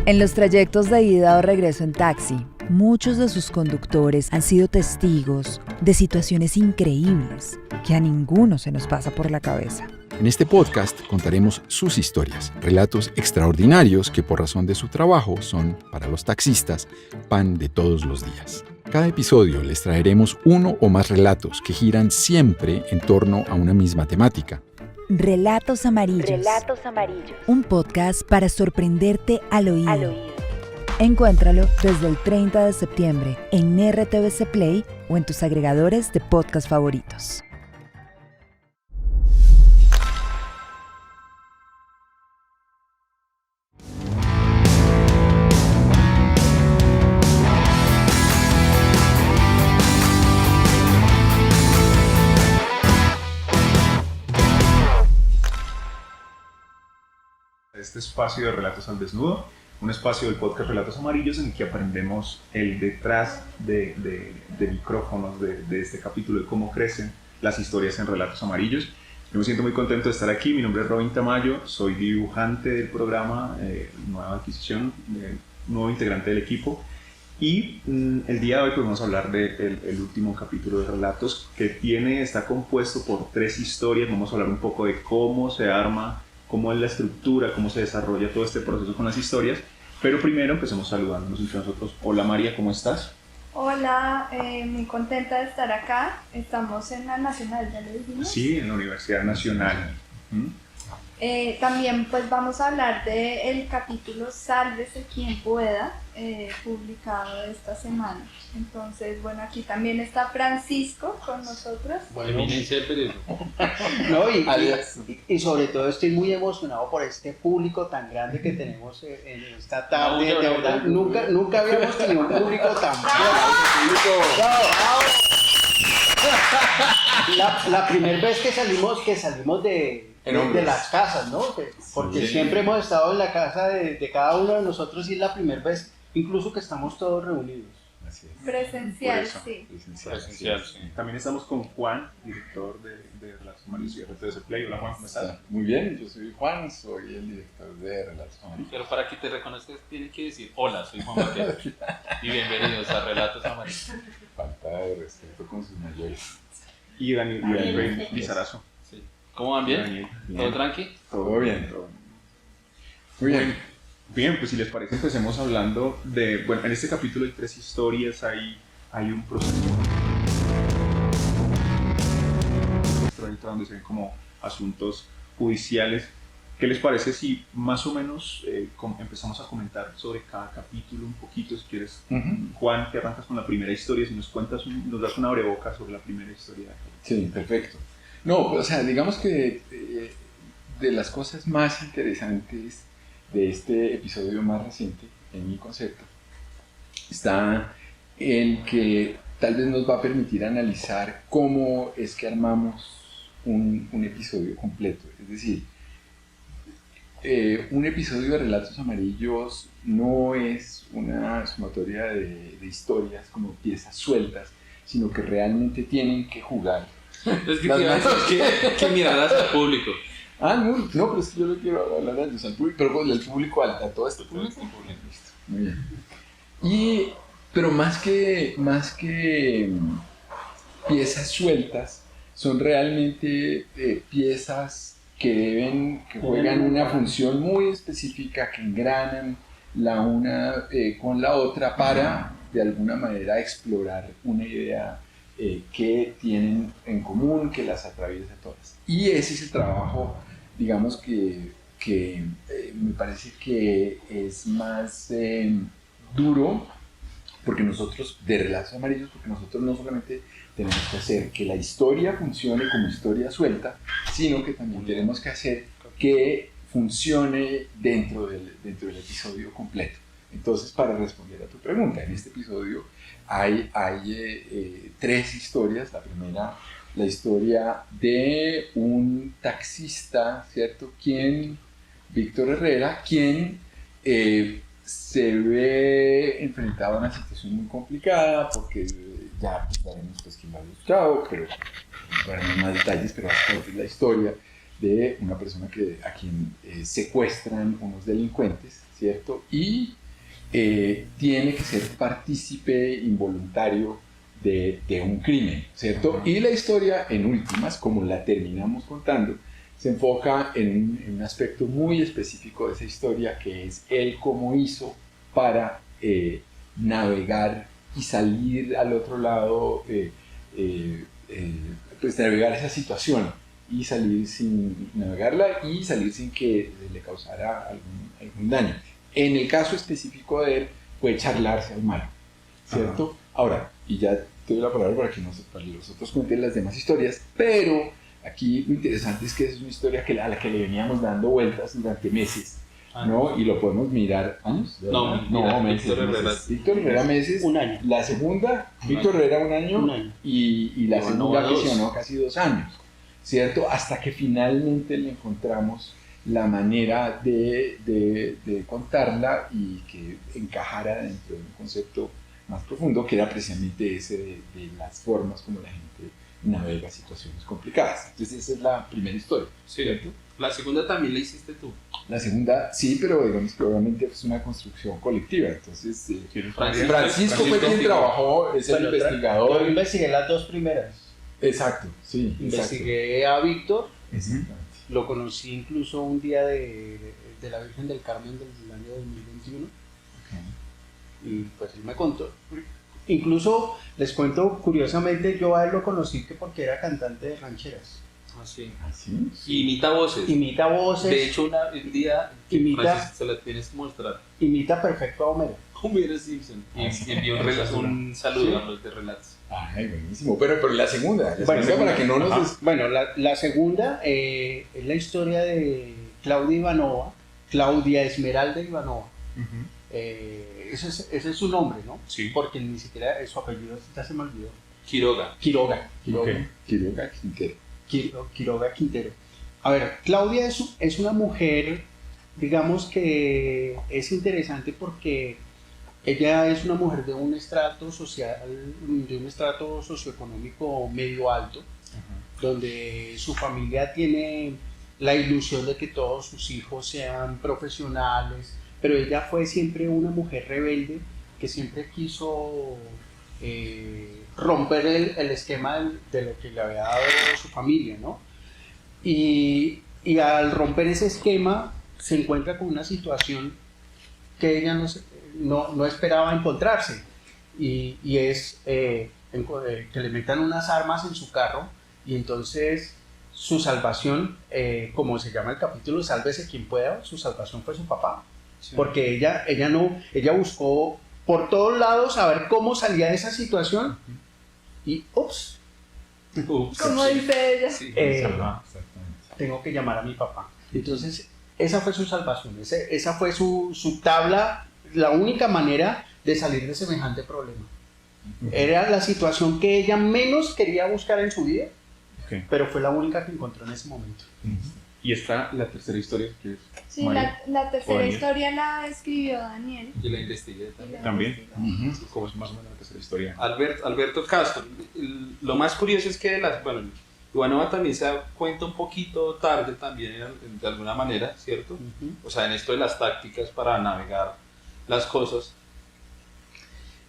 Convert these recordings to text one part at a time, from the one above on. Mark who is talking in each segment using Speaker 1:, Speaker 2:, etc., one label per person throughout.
Speaker 1: En los trayectos de ida o regreso en taxi, muchos de sus conductores han sido testigos de situaciones increíbles que a ninguno se nos pasa por la cabeza.
Speaker 2: En este podcast contaremos sus historias, relatos extraordinarios que por razón de su trabajo son, para los taxistas, pan de todos los días. Cada episodio les traeremos uno o más relatos que giran siempre en torno a una misma temática.
Speaker 1: Relatos Amarillos.
Speaker 3: Relatos Amarillos.
Speaker 1: Un podcast para sorprenderte al oído. Encuéntralo desde el 30 de septiembre en RTVC Play o en tus agregadores de podcast favoritos.
Speaker 4: Este espacio de Relatos al Desnudo, un espacio del podcast Relatos Amarillos en el que aprendemos el detrás de micrófonos de este capítulo, de cómo crecen las historias en Relatos Amarillos. Yo me siento muy contento de estar aquí. Mi nombre es Robin Tamayo, soy dibujante del programa, nueva adquisición, nuevo integrante del equipo. Y el día de hoy pues vamos a hablar del último capítulo de Relatos que está compuesto por 3 historias. Vamos a hablar un poco de cómo se arma, cómo es la estructura, cómo se desarrolla todo este proceso con las historias. Pero primero empecemos saludándonos entre nosotros. Hola María, ¿cómo estás?
Speaker 5: Hola, muy contenta de estar acá. Estamos en la Nacional, ¿ya lo dijimos?
Speaker 4: Sí, en la Universidad Nacional.
Speaker 5: También pues vamos a hablar del capítulo Sálvese quien pueda, publicado esta semana. Entonces, bueno, aquí también está Francisco con nosotros.
Speaker 6: Bueno,
Speaker 7: no, y sobre todo estoy muy emocionado por este público tan grande que tenemos en esta tarde. De verdad, nunca habíamos tenido un público tan la primera vez que salimos de las casas, ¿no? Porque sí, siempre hemos estado en la casa de cada uno de nosotros y es la primera vez incluso que estamos todos reunidos.
Speaker 4: Así es.
Speaker 5: Presencial, sí.
Speaker 4: Presencial, sí. También estamos con Juan, director de Relatos Amarillos y RTVC Play. Hola Juan, ¿cómo estás?
Speaker 6: Muy bien, yo soy Juan, soy el director de Relatos Amarillos.
Speaker 8: Pero para que te reconozcas tienes que decir hola, soy Juan Mateo y bienvenidos a Relatos Amarillos.
Speaker 6: Falta de respeto con sus mayores.
Speaker 4: Y Daniel Lizarazo.
Speaker 8: Sí. ¿Cómo van? ¿Bien?
Speaker 4: Daniel,
Speaker 8: ¿Todo tranqui?
Speaker 6: Todo bien. Muy bien.
Speaker 4: Bien, pues si les parece empecemos hablando de, bueno, en este capítulo hay 3 historias, hay un proceso donde se ven como asuntos judiciales. ¿Qué les parece si más o menos empezamos a comentar sobre cada capítulo un poquito? Si quieres, Juan, que arrancas con la primera historia, si nos das una breboca sobre la primera historia.
Speaker 6: Sí, perfecto. No, pues, o sea, digamos que de las cosas más interesantes de este episodio más reciente, en mi concepto, está en que tal vez nos va a permitir analizar cómo es que armamos un episodio completo. Es decir, un episodio de Relatos Amarillos no es una sumatoria de historias como piezas sueltas, sino que realmente tienen que jugar.
Speaker 8: Es que te iba a decir que miraras al público.
Speaker 6: No, pero es que yo le quiero hablar a ellos, al público, pero el público, a todo este público. Listo, muy bien. Pero más que piezas sueltas, son realmente piezas que juegan una función muy específica, que engranan la una con la otra para, de alguna manera, explorar una idea que tienen en común, que las atraviesa todas. Y ese es el trabajo, digamos, que me parece que es más duro, porque nosotros, de Relatos Amarillos, porque nosotros no solamente tenemos que hacer que la historia funcione como historia suelta, sino que también tenemos que hacer que funcione dentro del episodio completo. Entonces, para responder a tu pregunta, en este episodio hay 3 historias. La primera, la historia de un taxista, ¿cierto? Víctor Herrera, quien se ve enfrentado a una situación muy complicada, porque ya daremos pues quién lo ha buscado, pero para no más detalles, pero básicamente es la historia de una persona a quien secuestran unos delincuentes, ¿cierto? Y tiene que ser partícipe involuntario de un crimen, ¿cierto? Y la historia, en últimas, como la terminamos contando, se enfoca en un aspecto muy específico de esa historia, que es él cómo hizo para navegar y salir al otro lado, pues navegar esa situación y salir sin navegarla y salir sin que le causara algún daño. En el caso específico de él, fue charlarse al mar, ¿cierto? Ahora, y ya te doy la palabra para que los otros cuenten las demás historias, pero aquí lo interesante es que es una historia a la que le veníamos dando vueltas durante meses, ¿no? Y lo podemos mirar. ¿Años?
Speaker 8: No,
Speaker 6: meses. Víctor Herrera meses.
Speaker 7: Un año.
Speaker 6: La segunda, Víctor Herrera un año. Y la segunda que se ganó casi 2 años, ¿cierto? Hasta que finalmente le encontramos la manera de contarla y que encajara dentro de un concepto más profundo, que era precisamente ese de las formas como la gente navega situaciones complicadas. Entonces esa es la primera historia, ¿cierto?
Speaker 8: La segunda también la hiciste tú.
Speaker 6: La segunda, sí, pero digamos que obviamente es una construcción colectiva. Entonces, Francisco fue quien trabajó, es el investigador.
Speaker 7: Yo investigué las 2 primeras.
Speaker 6: Exacto, sí.
Speaker 7: Investigué a Víctor.
Speaker 6: Exactamente.
Speaker 7: Lo conocí incluso un día de la Virgen del Carmen del año 2021. Y pues él me contó. Incluso les cuento curiosamente, yo a él lo conocí porque era cantante de rancheras.
Speaker 8: Sí.
Speaker 6: ¿Sí?
Speaker 8: Imita voces.
Speaker 7: Imita voces.
Speaker 8: De hecho, un día se la tienes que mostrar.
Speaker 7: Imita perfecto a Homero.
Speaker 8: Homero Simpson. Y envió un saludo a los de Relatos.
Speaker 6: Ay, buenísimo. Pero la segunda para que no nos...
Speaker 7: Bueno, la segunda es la historia de Claudia Esmeralda Ivanova. Ese es su nombre, ¿no?
Speaker 8: Sí.
Speaker 7: Porque ni siquiera su apellido ya se me olvidó.
Speaker 8: Quiroga.
Speaker 7: Quiroga Quintero. A ver, Claudia es una mujer, digamos que es interesante porque ella es una mujer de un estrato social, de un estrato socioeconómico medio alto, donde su familia tiene la ilusión de que todos sus hijos sean profesionales, pero ella fue siempre una mujer rebelde que siempre quiso romper el esquema de lo que le había dado su familia, ¿no? Y al romper ese esquema se encuentra con una situación que ella no esperaba encontrarse, y es que le metan unas armas en su carro, y entonces su salvación, como se llama el capítulo, Sálvese quien pueda, su salvación fue su papá. Sí. Porque ella buscó por todos lados a ver cómo salía de esa situación, y ups,
Speaker 5: como dice ella,
Speaker 8: Sí,
Speaker 7: tengo que llamar a mi papá. Entonces esa fue su salvación, esa fue su tabla, la única manera de salir de semejante problema. Era la situación que ella menos quería buscar en su vida, pero fue la única que encontró en ese momento.
Speaker 4: Y está la tercera historia, que es
Speaker 5: sí, la tercera historia la escribió Daniel.
Speaker 8: Yo la investigué
Speaker 4: también. ¿Cómo es más o menos la tercera historia?
Speaker 8: Alberto Castro. Lo más curioso es que Ivanova también se da cuenta un poquito tarde también, de alguna manera, ¿cierto? O sea, en esto de las tácticas para navegar las cosas.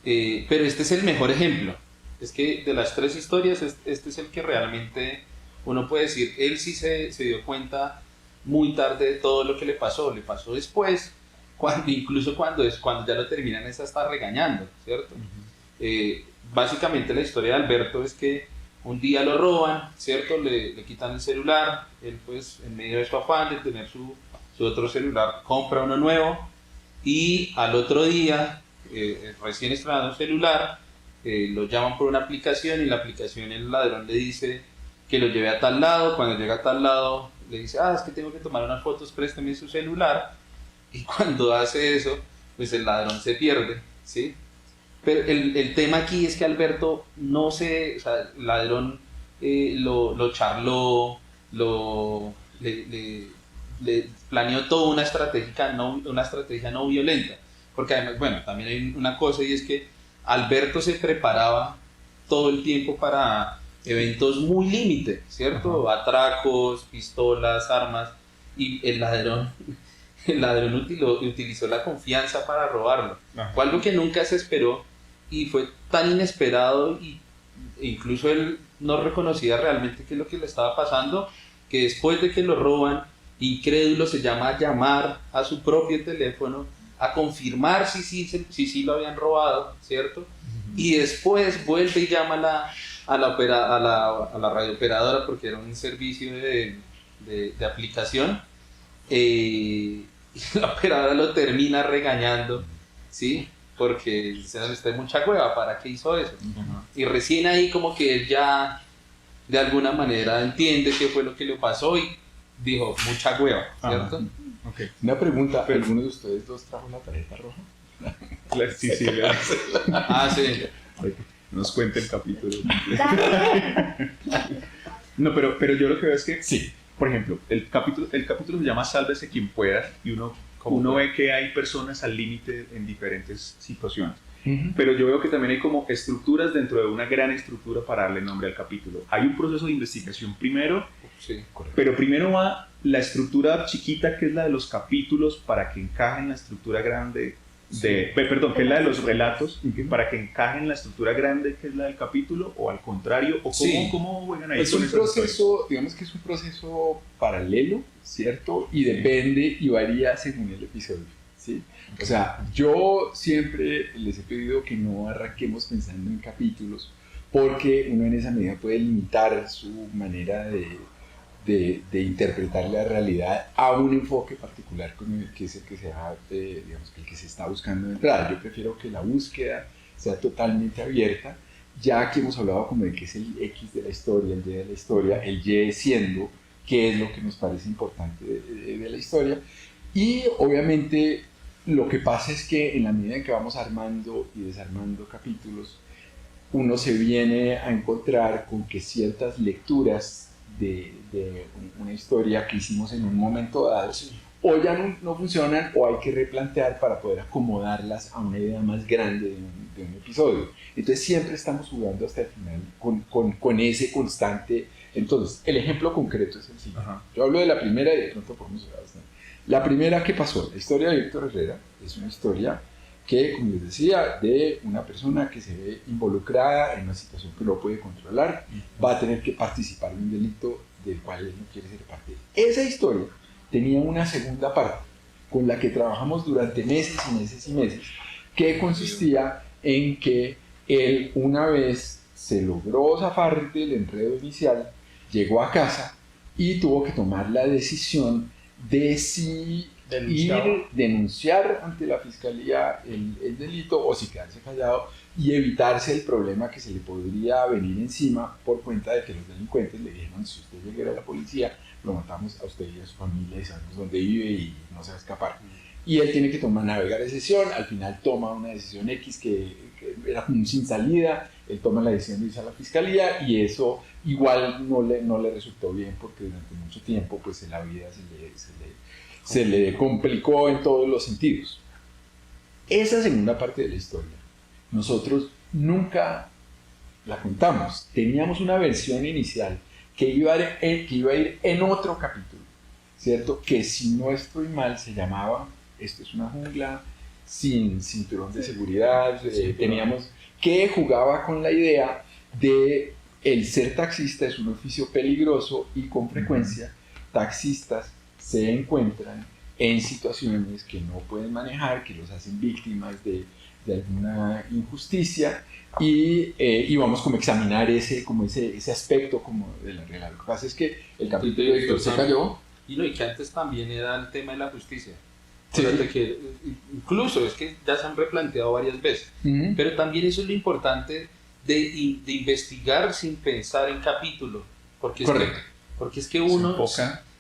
Speaker 8: Pero este es el mejor ejemplo. Es que de las 3 historias, este es el que realmente uno puede decir, él sí se dio cuenta muy tarde de todo lo que le pasó después, incluso cuando ya lo terminan, es hasta regañando, ¿cierto? Básicamente la historia de Alberto es que un día lo roban, ¿cierto? Le quitan el celular, él pues en medio de su afán de tener su otro celular, compra uno nuevo, y al otro día, recién estrenado un celular, lo llaman por una aplicación, y en la aplicación el ladrón le dice que lo lleve a tal lado. Cuando llega a tal lado le dice, es que tengo que tomar unas fotos, présteme su celular, y cuando hace eso, pues el ladrón se pierde, ¿sí? Pero el tema aquí es que Alberto el ladrón lo charló, le planeó toda una estrategia no violenta, porque además, también hay una cosa, y es que Alberto se preparaba todo el tiempo para eventos muy límite, ¿cierto? Atracos, pistolas, armas, y el ladrón utilizó la confianza para robarlo. Fue algo que nunca se esperó y fue tan inesperado e incluso él no reconocía realmente qué es lo que le estaba pasando, que después de que lo roban, incrédulo se llama a llamar a su propio teléfono a confirmar si sí lo habían robado, ¿cierto? Y después vuelve y llama a la radiooperadora, porque era un servicio de aplicación, y la operadora lo termina regañando, ¿sí? Porque dice, está en mucha hueva, ¿para qué hizo eso? Y recién ahí como que él ya de alguna manera entiende qué fue lo que le pasó y dijo, mucha hueva, ¿cierto?
Speaker 2: Okay. Una pregunta, ¿alguno de ustedes dos trajo la tarjeta roja?
Speaker 4: Sí.
Speaker 8: Sí.
Speaker 4: Nos cuenta el capítulo. No, pero yo lo que veo es que, sí, por ejemplo, el capítulo se llama Sálvese quien pueda, y uno ve que hay personas al límite en diferentes situaciones. Pero yo veo que también hay como estructuras dentro de una gran estructura para darle nombre al capítulo. Hay un proceso de investigación primero,
Speaker 8: sí,
Speaker 4: pero primero va la estructura chiquita, que es la de los capítulos, para que encaje en la estructura grande, que es la de los relatos, para que encaje en la estructura grande, que es la del capítulo, o al contrario, o cómo juegan ahí.
Speaker 2: Es un proceso, digamos que es un proceso paralelo, ¿cierto? Y depende y varía según el episodio, ¿sí? O sea, yo siempre les he pedido que no arranquemos pensando en capítulos, porque uno en esa medida puede limitar su manera de interpretar la realidad a un enfoque particular que es el que digamos, el que se está buscando de entrada. Yo prefiero que la búsqueda sea totalmente abierta, ya que hemos hablado como de qué es el X de la historia, el Y de la historia, el Y siendo qué es lo que nos parece importante de la historia. Y obviamente lo que pasa es que en la medida en que vamos armando y desarmando capítulos, uno se viene a encontrar con que ciertas lecturas de una historia que hicimos en un momento dado o ya no funcionan, o hay que replantear para poder acomodarlas a una idea más grande de un episodio. Entonces siempre estamos jugando hasta el final con ese constante. Entonces el ejemplo concreto es el siguiente. Yo hablo de la primera y de pronto podemos hablar bastante. La primera, ¿qué pasó? La historia de Víctor Herrera es una historia que, como les decía, de una persona que se ve involucrada en una situación que no puede controlar, va a tener que participar en un delito del cual él no quiere ser parte. Esa historia tenía una segunda parte con la que trabajamos durante meses y meses y meses, que consistía en que él, una vez se logró zafar del enredo inicial, llegó a casa y tuvo que tomar la decisión de si denunciar ante la fiscalía el delito o si quedarse callado y evitarse el problema que se le podría venir encima por cuenta de que los delincuentes le dijeron: si usted llegara a la policía, lo matamos a usted y a su familia y sabemos dónde vive y no se va a escapar. Y él tiene que navegar esa decisión. Al final toma una decisión X que era como sin salida. Él toma la decisión de irse a la fiscalía y eso igual no le resultó bien, porque durante mucho tiempo pues en la vida se le complicó en todos los sentidos. Esa segunda parte de la historia nosotros nunca la contamos. Teníamos una versión inicial que iba a ir en otro capítulo, ¿cierto? Que, si no estoy mal, se llamaba Esto es una jungla sin cinturón de seguridad. Teníamos que jugaba con la idea de el ser taxista es un oficio peligroso y con frecuencia taxistas se encuentran en situaciones que no pueden manejar, que los hacen víctimas de alguna injusticia, y vamos como a examinar ese aspecto como de la realidad. Lo que pasa es que el capítulo de Héctor se cayó.
Speaker 8: Y que antes también era el tema de la justicia.
Speaker 2: Sí.
Speaker 8: Que incluso es que ya se han replanteado varias veces, pero también eso es lo importante de investigar sin pensar en capítulo, porque es que uno,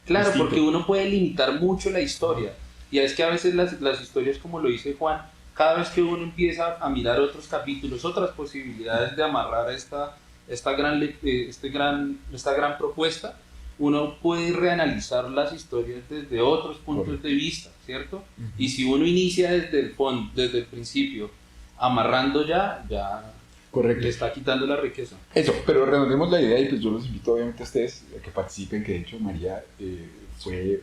Speaker 8: claro, porque uno puede limitar mucho la historia, y es que a veces las historias, como lo dice Juan, cada vez que uno empieza a mirar otros capítulos, otras posibilidades de amarrar esta gran propuesta, uno puede reanalizar las historias desde otros puntos de vista, ¿cierto? Y si uno inicia desde el principio, amarrando ya...
Speaker 6: Correcto.
Speaker 8: Le está quitando la riqueza.
Speaker 6: Eso, pero redondemos la idea y pues yo los invito obviamente a ustedes a que participen, que de hecho María fue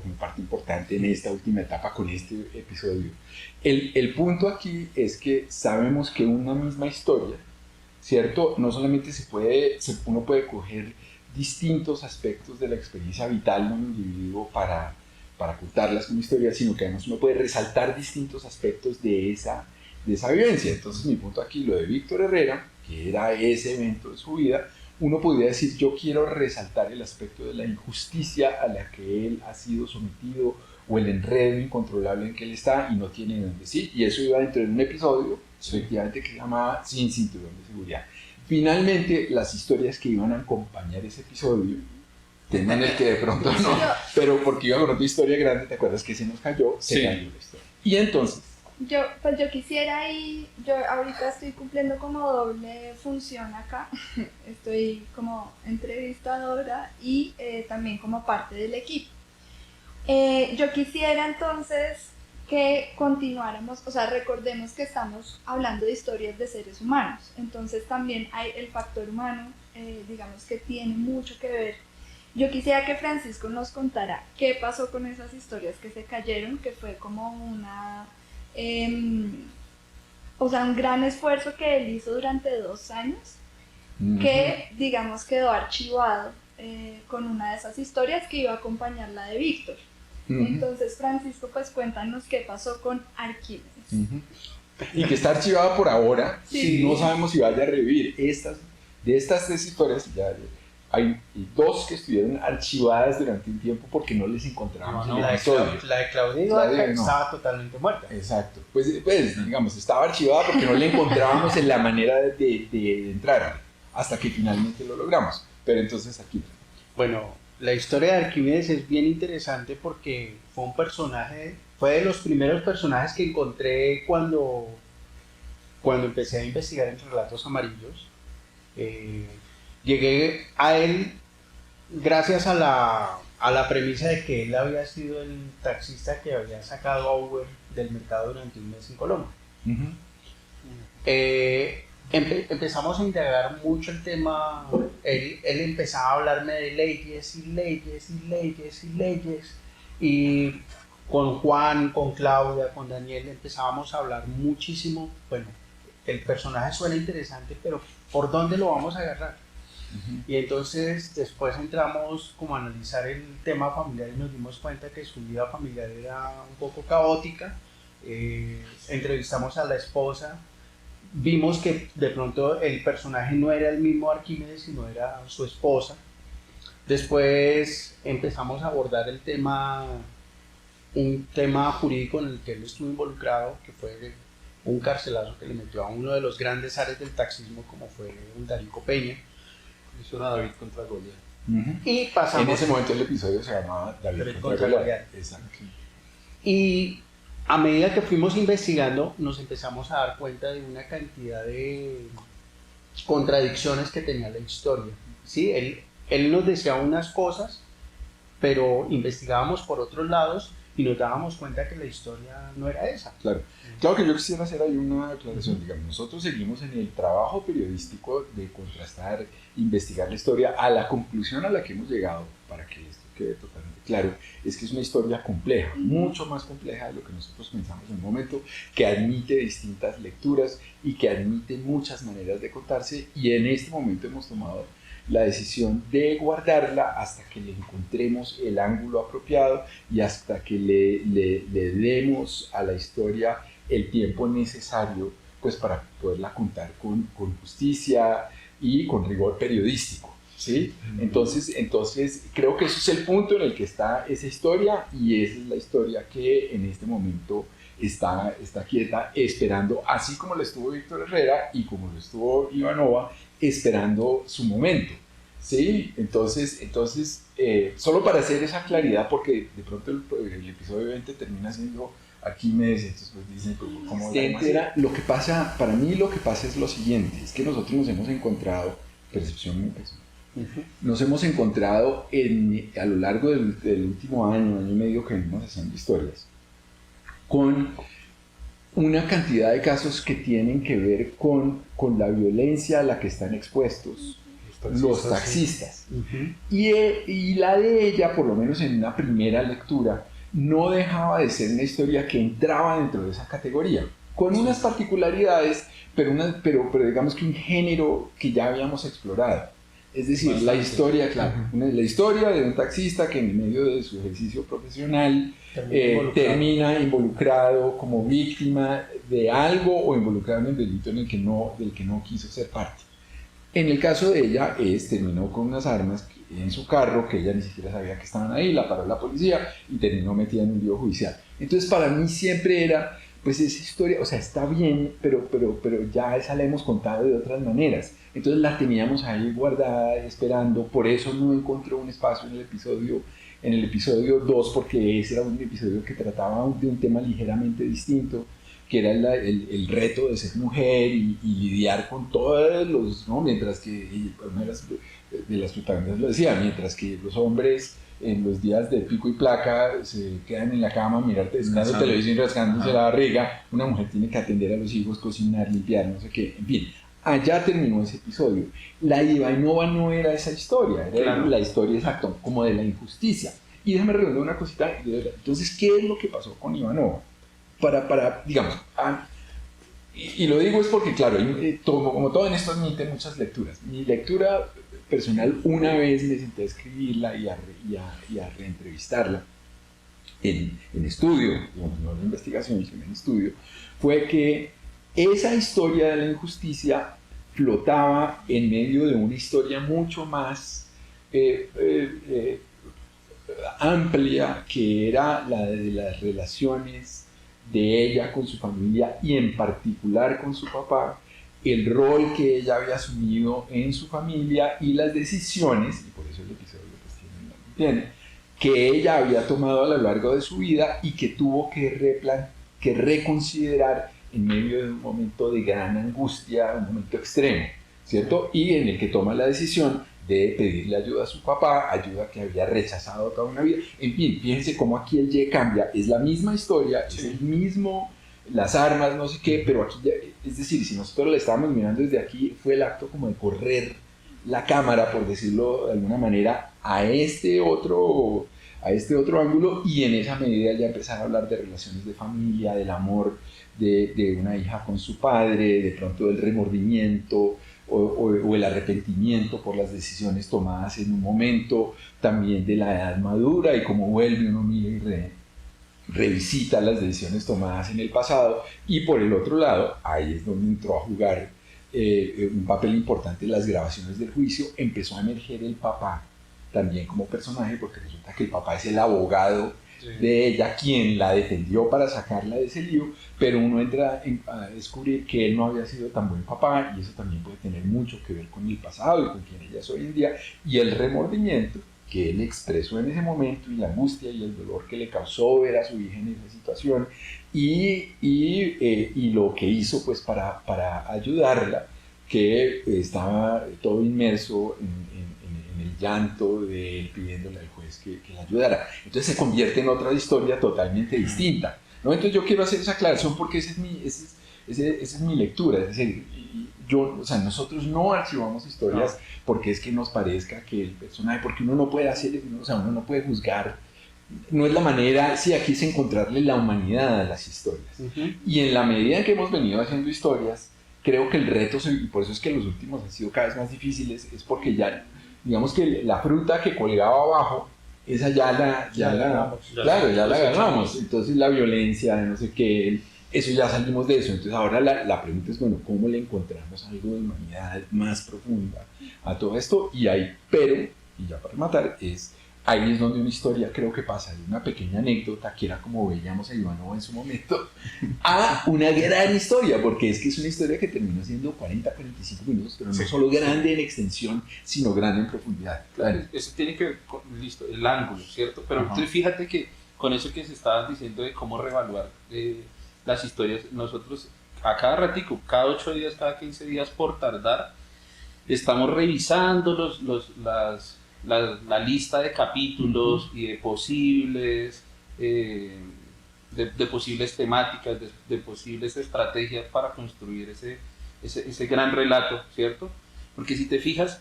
Speaker 6: como parte importante en esta última etapa con este episodio. El punto aquí es que sabemos que una misma historia, ¿cierto? No solamente uno puede coger distintos aspectos de la experiencia vital de un individuo para contarlas como historia, sino que además uno puede resaltar distintos aspectos de esa vivencia. Entonces mi punto aquí, lo de Víctor Herrera, que era ese evento de su vida, uno podría decir, yo quiero resaltar el aspecto de la injusticia a la que él ha sido sometido o el enredo incontrolable en que él está y no tiene dónde sí, y eso iba dentro de un episodio, efectivamente, que se llamaba Sin Cinturón de Seguridad. Finalmente, las historias que iban a acompañar ese episodio, tenían el que de pronto no, pero porque iba con otra historia grande, ¿te acuerdas que se nos cayó? Se cayó la historia. Y entonces,
Speaker 5: yo quisiera yo ahorita estoy cumpliendo como doble función acá, estoy como entrevistadora y también como parte del equipo. Yo quisiera entonces que continuáramos, o sea, recordemos que estamos hablando de historias de seres humanos, entonces también hay el factor humano, digamos que tiene mucho que ver. Yo quisiera que Francisco nos contara qué pasó con esas historias que se cayeron, que fue como o sea, un gran esfuerzo que él hizo durante 2 años, que digamos quedó archivado con una de esas historias que iba a acompañar la de Víctor. Entonces, Francisco, pues cuéntanos qué pasó con Arquímedes.
Speaker 6: Y que está archivada por ahora,
Speaker 5: Sí.
Speaker 6: no sabemos si vaya a revivir. De estas 3 historias, ya hay 2 que estuvieron archivadas durante un tiempo porque no les encontrábamos en el episodio.
Speaker 7: La de Claudia
Speaker 6: Claudia, no.
Speaker 7: estaba totalmente muerta.
Speaker 6: Exacto, pues digamos, estaba archivada porque no le encontrábamos en la manera de entrar, hasta que finalmente lo logramos. Pero entonces aquí.
Speaker 7: Bueno, la historia de Arquímedes es bien interesante porque fue de los primeros personajes que encontré cuando empecé a investigar en Relatos Amarillos. Llegué a él gracias a la premisa de que él había sido el taxista que había sacado a Uber del mercado durante un mes en Colombia. Empezamos a indagar mucho el tema. Él empezaba a hablarme de leyes y con Juan, con Claudia, con Daniel empezábamos a hablar muchísimo. Bueno, el personaje suena interesante, pero ¿por dónde lo vamos a agarrar? Y entonces después entramos como a analizar el tema familiar y nos dimos cuenta que su vida familiar era un poco caótica. Entrevistamos a la esposa, vimos que de pronto el personaje no era el mismo Arquímedes, sino era su esposa. Después empezamos a abordar un tema jurídico en el que él estuvo involucrado, que fue un carcelazo que le metió a uno de los grandes ares del taxismo, como fue Darico Peña.
Speaker 8: Hizo una David contra Goliat.
Speaker 7: Y pasamos...
Speaker 6: En ese momento el episodio se llamaba David contra Goliat. Exacto.
Speaker 7: Y a medida que fuimos investigando, nos empezamos a dar cuenta de una cantidad de contradicciones que tenía la historia. ¿Sí? Él nos decía unas cosas, pero investigábamos por otros lados y nos dábamos cuenta que la historia no era esa.
Speaker 6: Claro que yo quisiera hacer ahí una aclaración. Digamos, nosotros seguimos en el trabajo periodístico de contrastar, investigar la historia. A la conclusión a la que hemos llegado, para que esto quede totalmente claro, es que es una historia compleja, mucho más compleja de lo que nosotros pensamos en un momento, que admite distintas lecturas y que admite muchas maneras de contarse, y en este momento hemos tomado la decisión de guardarla hasta que le encontremos el ángulo apropiado y hasta que le demos a la historia el tiempo necesario, pues, para poderla contar con justicia y con rigor periodístico, ¿sí? Entonces creo que ese es el punto en el que está esa historia, y esa es la historia que en este momento está quieta, esperando, así como lo estuvo Víctor Herrera y como lo estuvo Ivanova, esperando su momento, ¿sí? Entonces solo para hacer esa claridad, porque de pronto el episodio 20 termina siendo Arquímedes, entonces pues dicen como lo que pasa, para mí lo que pasa es lo siguiente, es que nosotros nos hemos encontrado, percepción muy personal, nos hemos encontrado a lo largo del último año y medio que venimos haciendo historias, con una cantidad de casos que tienen que ver con la violencia a la que están expuestos los taxistas. Y la de ella, por lo menos en una primera lectura, no dejaba de ser una historia que entraba dentro de esa categoría, con unas particularidades, pero digamos que un género que ya habíamos explorado. Es decir, la historia, claro, la historia de un taxista que en medio de su ejercicio profesional termina involucrado como víctima de algo o involucrado en el delito del que no quiso ser parte. En el caso de ella, terminó con unas armas en su carro que ella ni siquiera sabía que estaban ahí, la paró la policía y terminó metida en un lío judicial. Entonces, para mí siempre era, pues esa historia, o sea, está bien, pero ya esa la hemos contado de otras maneras. Entonces la teníamos ahí guardada, esperando, por eso no encontró un espacio en el episodio 2, porque ese era un episodio que trataba de un tema ligeramente distinto, que era el reto de ser mujer y lidiar con todos los, ¿no? Mientras que, una de las protagonistas lo decía, mientras que los hombres en los días de pico y placa se quedan en la cama mirando televisión y rascándose la barriga, una mujer tiene que atender a los hijos, cocinar, limpiar, no sé qué, en fin. Allá terminó ese episodio. La Ivanova no era esa historia, era la historia exacta, como de la injusticia. Y déjame redondear una cosita. Entonces, ¿qué es lo que pasó con Ivanova? Para digamos, y lo digo es porque, claro, como todo en esto admite muchas lecturas. Mi lectura personal, una vez me senté a escribirla y a reentrevistarla en estudio, digamos, no en investigación, sino en estudio, fue que esa historia de la injusticia flotaba en medio de una historia mucho más amplia, que era la de las relaciones de ella con su familia y en particular con su papá, el rol que ella había asumido en su familia y las decisiones, y por eso el episodio pues tiene, que ella había tomado a lo largo de su vida y que tuvo que reconsiderar en medio de un momento de gran angustia, un momento extremo, ¿cierto? Y en el que toma la decisión de pedirle ayuda a su papá, ayuda que había rechazado toda una vida. En fin, fíjense cómo aquí el Y cambia, es la misma historia, es el mismo, las armas, no sé qué, pero aquí ya, es decir, si nosotros la estábamos mirando desde aquí, fue el acto como de correr la cámara, por decirlo de alguna manera, a este otro ángulo, y en esa medida ya empezar a hablar de relaciones de familia, del amor de una hija con su padre, de pronto del remordimiento o el arrepentimiento por las decisiones tomadas en un momento, también de la edad madura y cómo vuelve uno mira y revisita las decisiones tomadas en el pasado. Y por el otro lado, ahí es donde entró a jugar un papel importante las grabaciones del juicio. Empezó a emerger el papá también como personaje, porque resulta que el papá es el abogado de ella, quien la defendió para sacarla de ese lío, pero uno entra a descubrir que él no había sido tan buen papá, y eso también puede tener mucho que ver con el pasado y con quien ella es hoy en día, y el remordimiento que él expresó en ese momento, y la angustia y el dolor que le causó ver a su hija en esa situación, y lo que hizo pues para ayudarla, que estaba todo inmerso en el llanto de él pidiéndole al juez que la ayudara. Entonces se convierte en otra historia totalmente distinta, ¿no? Entonces yo quiero hacer esa aclaración porque esa es mi lectura. Es decir, nosotros no archivamos historias porque es que nos parezca que el personaje, porque uno no puede hacer, uno no puede juzgar, no es la manera, sí, aquí es encontrarle la humanidad a las historias. Y en la medida en que hemos venido haciendo historias, creo que el reto, y por eso es que los últimos han sido cada vez más difíciles, es porque ya, digamos que la fruta que colgaba abajo, esa ya la ganamos. Entonces la violencia, no sé qué, eso ya salimos de eso. Entonces ahora la pregunta es, bueno, ¿cómo le encontramos algo de humanidad más profunda a todo esto? Y ya para rematar, ahí es donde una historia creo que pasa de una pequeña anécdota, que era como veíamos a Ivanova en su momento, a una gran historia, porque es que es una historia que terminó siendo 40, 45 minutos, pero no solo grande en extensión, sino grande en profundidad.
Speaker 8: Claro. Eso tiene que ver con el ángulo, ¿cierto? Pero entonces fíjate que con eso que se estaba diciendo de cómo reevaluar las historias, nosotros a cada ratico, cada 8 días, cada 15 días por tardar, estamos revisando la lista de capítulos y de posibles de posibles temáticas, de posibles estrategias para construir ese gran relato, ¿cierto? Porque si te fijas,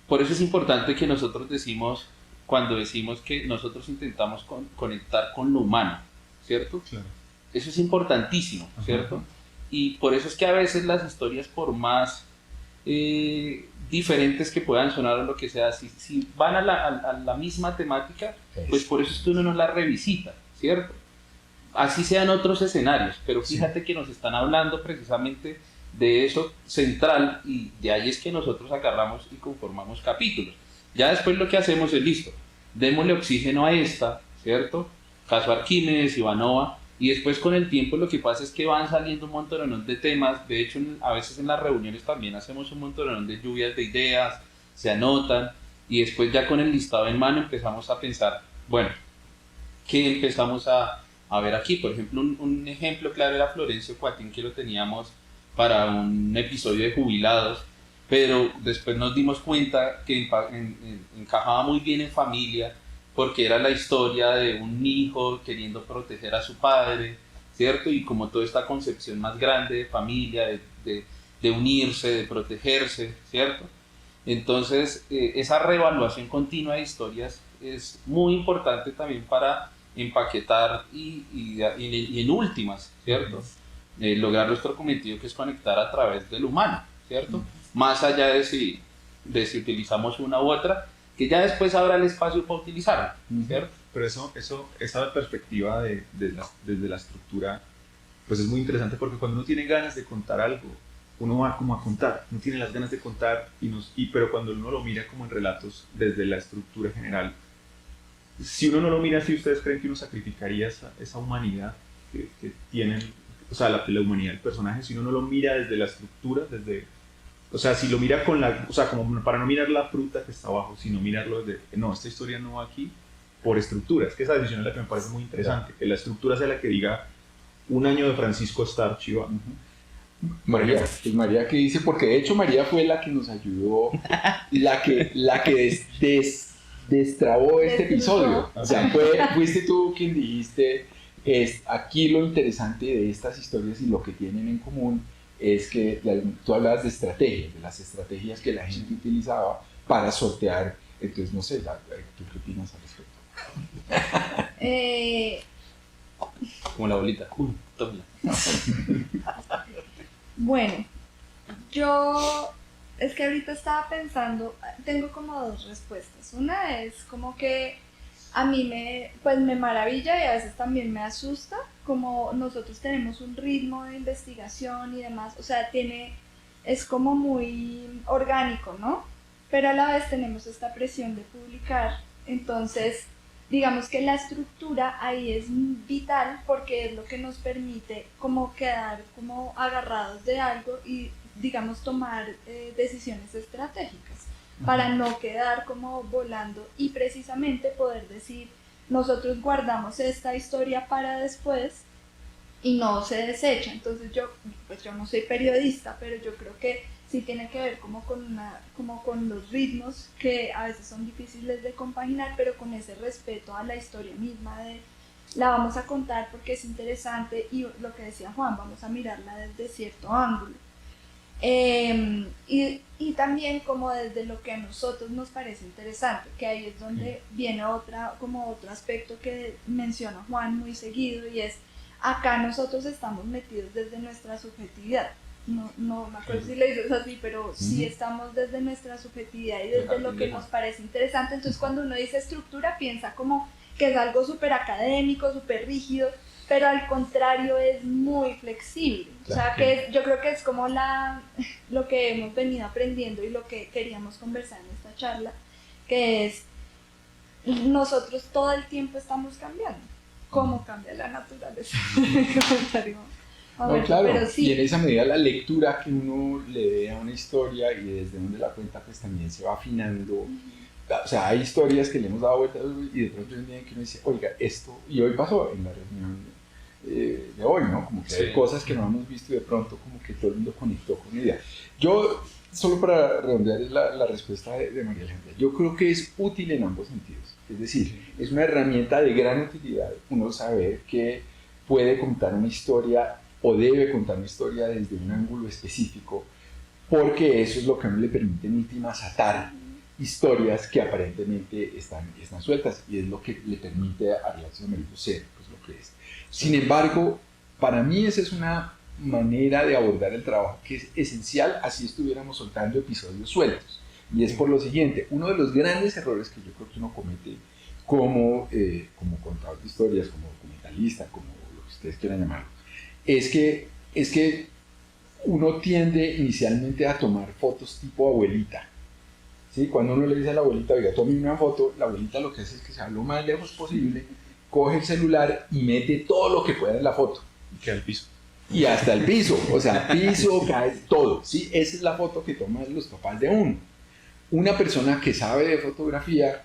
Speaker 8: por eso es importante que nosotros decimos, cuando decimos que nosotros intentamos conectar con lo humano, ¿cierto?
Speaker 4: Claro.
Speaker 8: Eso es importantísimo, ¿cierto? Y por eso es que a veces las historias, por más diferentes que puedan sonar o lo que sea, si van a la misma temática, pues por eso es que uno no la revisita, ¿cierto? Así sean otros escenarios, pero fíjate que nos están hablando precisamente de eso central y de ahí es que nosotros agarramos y conformamos capítulos. Ya después lo que hacemos es listo, démosle oxígeno a esta, ¿cierto? Caso Arquímedes, Ivanova, y después con el tiempo lo que pasa es que van saliendo un montón de temas. De hecho, a veces en las reuniones también hacemos un montón de lluvias de ideas, se anotan y después ya con el listado en mano empezamos a pensar, bueno, ¿qué empezamos a ver aquí? Por ejemplo, un ejemplo claro era Florencio Cuatín, que lo teníamos para un episodio de jubilados, pero después nos dimos cuenta que encajaba muy bien en familia, porque era la historia de un hijo queriendo proteger a su padre, ¿cierto? Y como toda esta concepción más grande de familia, de unirse, de protegerse, ¿cierto? Entonces, esa reevaluación continua de historias es muy importante también para empaquetar y en últimas, ¿cierto? Lograr nuestro cometido, que es conectar a través del humano, ¿cierto? Más allá de si utilizamos una u otra, que ya después habrá el espacio para utilizarla, ¿cierto?
Speaker 4: Pero esa perspectiva desde la estructura, pues es muy interesante, porque cuando uno tiene ganas de contar algo, uno va como a contar, uno tiene las ganas de contar, pero cuando uno lo mira como en relatos desde la estructura general, si uno no lo mira así, ¿ustedes creen que uno sacrificaría esa humanidad que tienen, o sea, la humanidad del personaje, si uno no lo mira desde la estructura, o sea, si lo mira o sea, como para no mirar la fruta que está abajo, sino mirarlo desde, no, esta historia no va aquí por estructura? Es que esa decisión es la que me parece muy interesante, que la estructura sea la que diga un año de Francisco Starch y va.
Speaker 6: María, pues María que dice, porque de hecho María fue la que nos ayudó, la que destrabó este episodio. O sea, fuiste tú quien dijiste, aquí lo interesante de estas historias y lo que tienen en común es que tú hablabas de estrategias, de las estrategias que la gente utilizaba para sortear. Entonces, no sé, ¿tú qué opinas al respecto?
Speaker 8: Como la bolita. Tómala.
Speaker 5: Bueno, es que ahorita estaba pensando, tengo como dos respuestas. Una es como que a mí me maravilla y a veces también me asusta, como nosotros tenemos un ritmo de investigación y demás, o sea, es como muy orgánico, ¿no? Pero a la vez tenemos esta presión de publicar, entonces digamos que la estructura ahí es vital porque es lo que nos permite como quedar como agarrados de algo y digamos tomar decisiones estratégicas para no quedar como volando y precisamente poder decir nosotros guardamos esta historia para después y no se desecha. Entonces yo no soy periodista, pero yo creo que sí tiene que ver como con los ritmos que a veces son difíciles de compaginar, pero con ese respeto a la historia misma de la vamos a contar porque es interesante y lo que decía Juan, vamos a mirarla desde cierto ángulo. Y también como desde lo que a nosotros nos parece interesante, que ahí es donde viene otro aspecto que menciona Juan muy seguido, y es acá nosotros estamos metidos desde nuestra subjetividad. No me acuerdo si lo dices así, pero sí estamos desde nuestra subjetividad y desde lo que nos parece interesante. Entonces cuando uno dice estructura piensa como que es algo súper académico, súper rígido, pero al contrario es muy flexible. O sea, que yo creo que es como lo que hemos venido aprendiendo y lo que queríamos conversar en esta charla, que es nosotros todo el tiempo estamos cambiando. ¿Cómo cambia la naturaleza?
Speaker 6: No, claro,
Speaker 5: pero sí.
Speaker 6: Y en esa medida la lectura que uno le dé a una historia y desde donde la cuenta pues también se va afinando. O sea, hay historias que le hemos dado vueltas y de pronto hay un día en que uno dice, oiga, esto, y hoy pasó en la reunión de hoy, ¿no? Como que hay cosas que no hemos visto y de pronto como que todo el mundo conectó con una idea. Yo, solo para redondear la respuesta de María Alejandra, yo creo que es útil en ambos sentidos. Es decir, es una herramienta de gran utilidad uno saber que puede contar una historia o debe contar una historia desde un ángulo específico, porque eso es lo que a uno le permite en últimas atar historias que aparentemente están sueltas, y es lo que le permite a Relatos Amarillos ser pues, lo que es. Sin embargo, para mí esa es una manera de abordar el trabajo que es esencial, así estuviéramos soltando episodios sueltos. Y es por lo siguiente: uno de los grandes errores que yo creo que uno comete como contador de historias, como documentalista, como lo que ustedes quieran llamarlo, es que uno tiende inicialmente a tomar fotos tipo abuelita. ¿Sí? Cuando uno le dice a la abuelita, oiga, tome una foto, la abuelita lo que hace es que se va lo más lejos posible, coge el celular y mete todo lo que pueda en la foto.
Speaker 4: Y queda el piso.
Speaker 6: Y hasta el piso, o sea, piso, cae todo. ¿Sí? Esa es la foto que toman los papás de uno. Una persona que sabe de fotografía,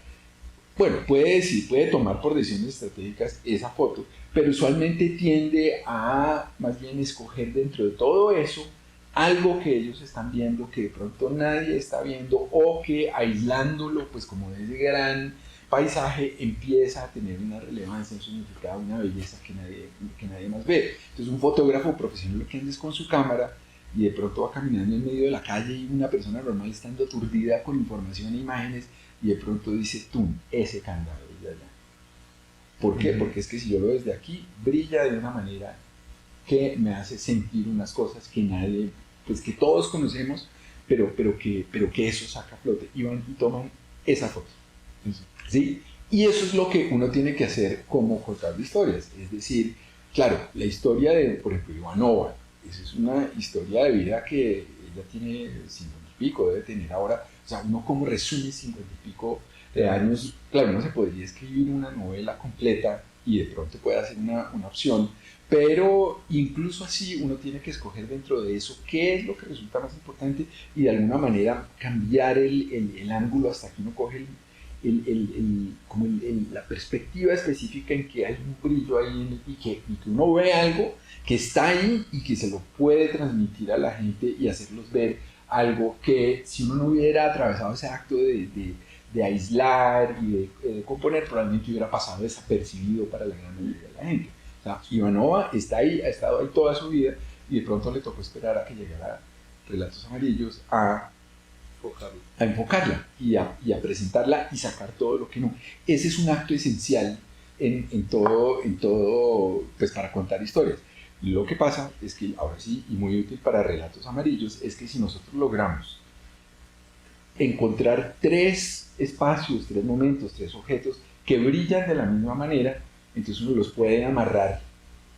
Speaker 6: bueno, puede tomar por decisiones estratégicas esa foto, pero usualmente tiende a más bien escoger dentro de todo eso algo que ellos están viendo que de pronto nadie está viendo, o que aislándolo pues como de ese gran paisaje empieza a tener una relevancia, un significado, una belleza que nadie más ve. Entonces un fotógrafo profesional lo que anda es con su cámara y de pronto va caminando en medio de la calle y una persona normal está aturdida con información e imágenes y de pronto dice, ¡tum!, ese candado brilla allá. ¿Por qué? Porque es que si yo lo veo desde aquí, brilla de una manera que me hace sentir unas cosas que nadie, pues que todos conocemos, pero que eso saca a flote, y van y toman esa foto. ¿Sí? Y eso es lo que uno tiene que hacer como contador de historias. Es decir, claro, la historia de, por ejemplo, Ivanova, esa es una historia de vida que ella tiene 50 y pico, debe tener ahora, o sea, uno como resume 50 y pico de años, claro, uno se podría escribir una novela completa y de pronto puede hacer una opción, pero incluso así uno tiene que escoger dentro de eso qué es lo que resulta más importante y de alguna manera cambiar el ángulo hasta que uno coge la perspectiva específica en que hay un brillo ahí y que uno ve algo que está ahí y que se lo puede transmitir a la gente y hacerlos ver algo que si uno no hubiera atravesado ese acto de aislar y de componer, probablemente hubiera pasado desapercibido para la gran mayoría de la gente. O sea, Ivanova está ahí, ha estado ahí toda su vida y de pronto le tocó esperar a que llegara Relatos Amarillos a enfocarla y a presentarla y sacar todo lo que no. Ese es un acto esencial en todo, pues para contar historias. Lo que pasa es que ahora sí, y muy útil para Relatos Amarillos, es que si nosotros logramos encontrar 3 espacios, 3 momentos, 3 objetos que brillan de la misma manera, entonces uno los puede amarrar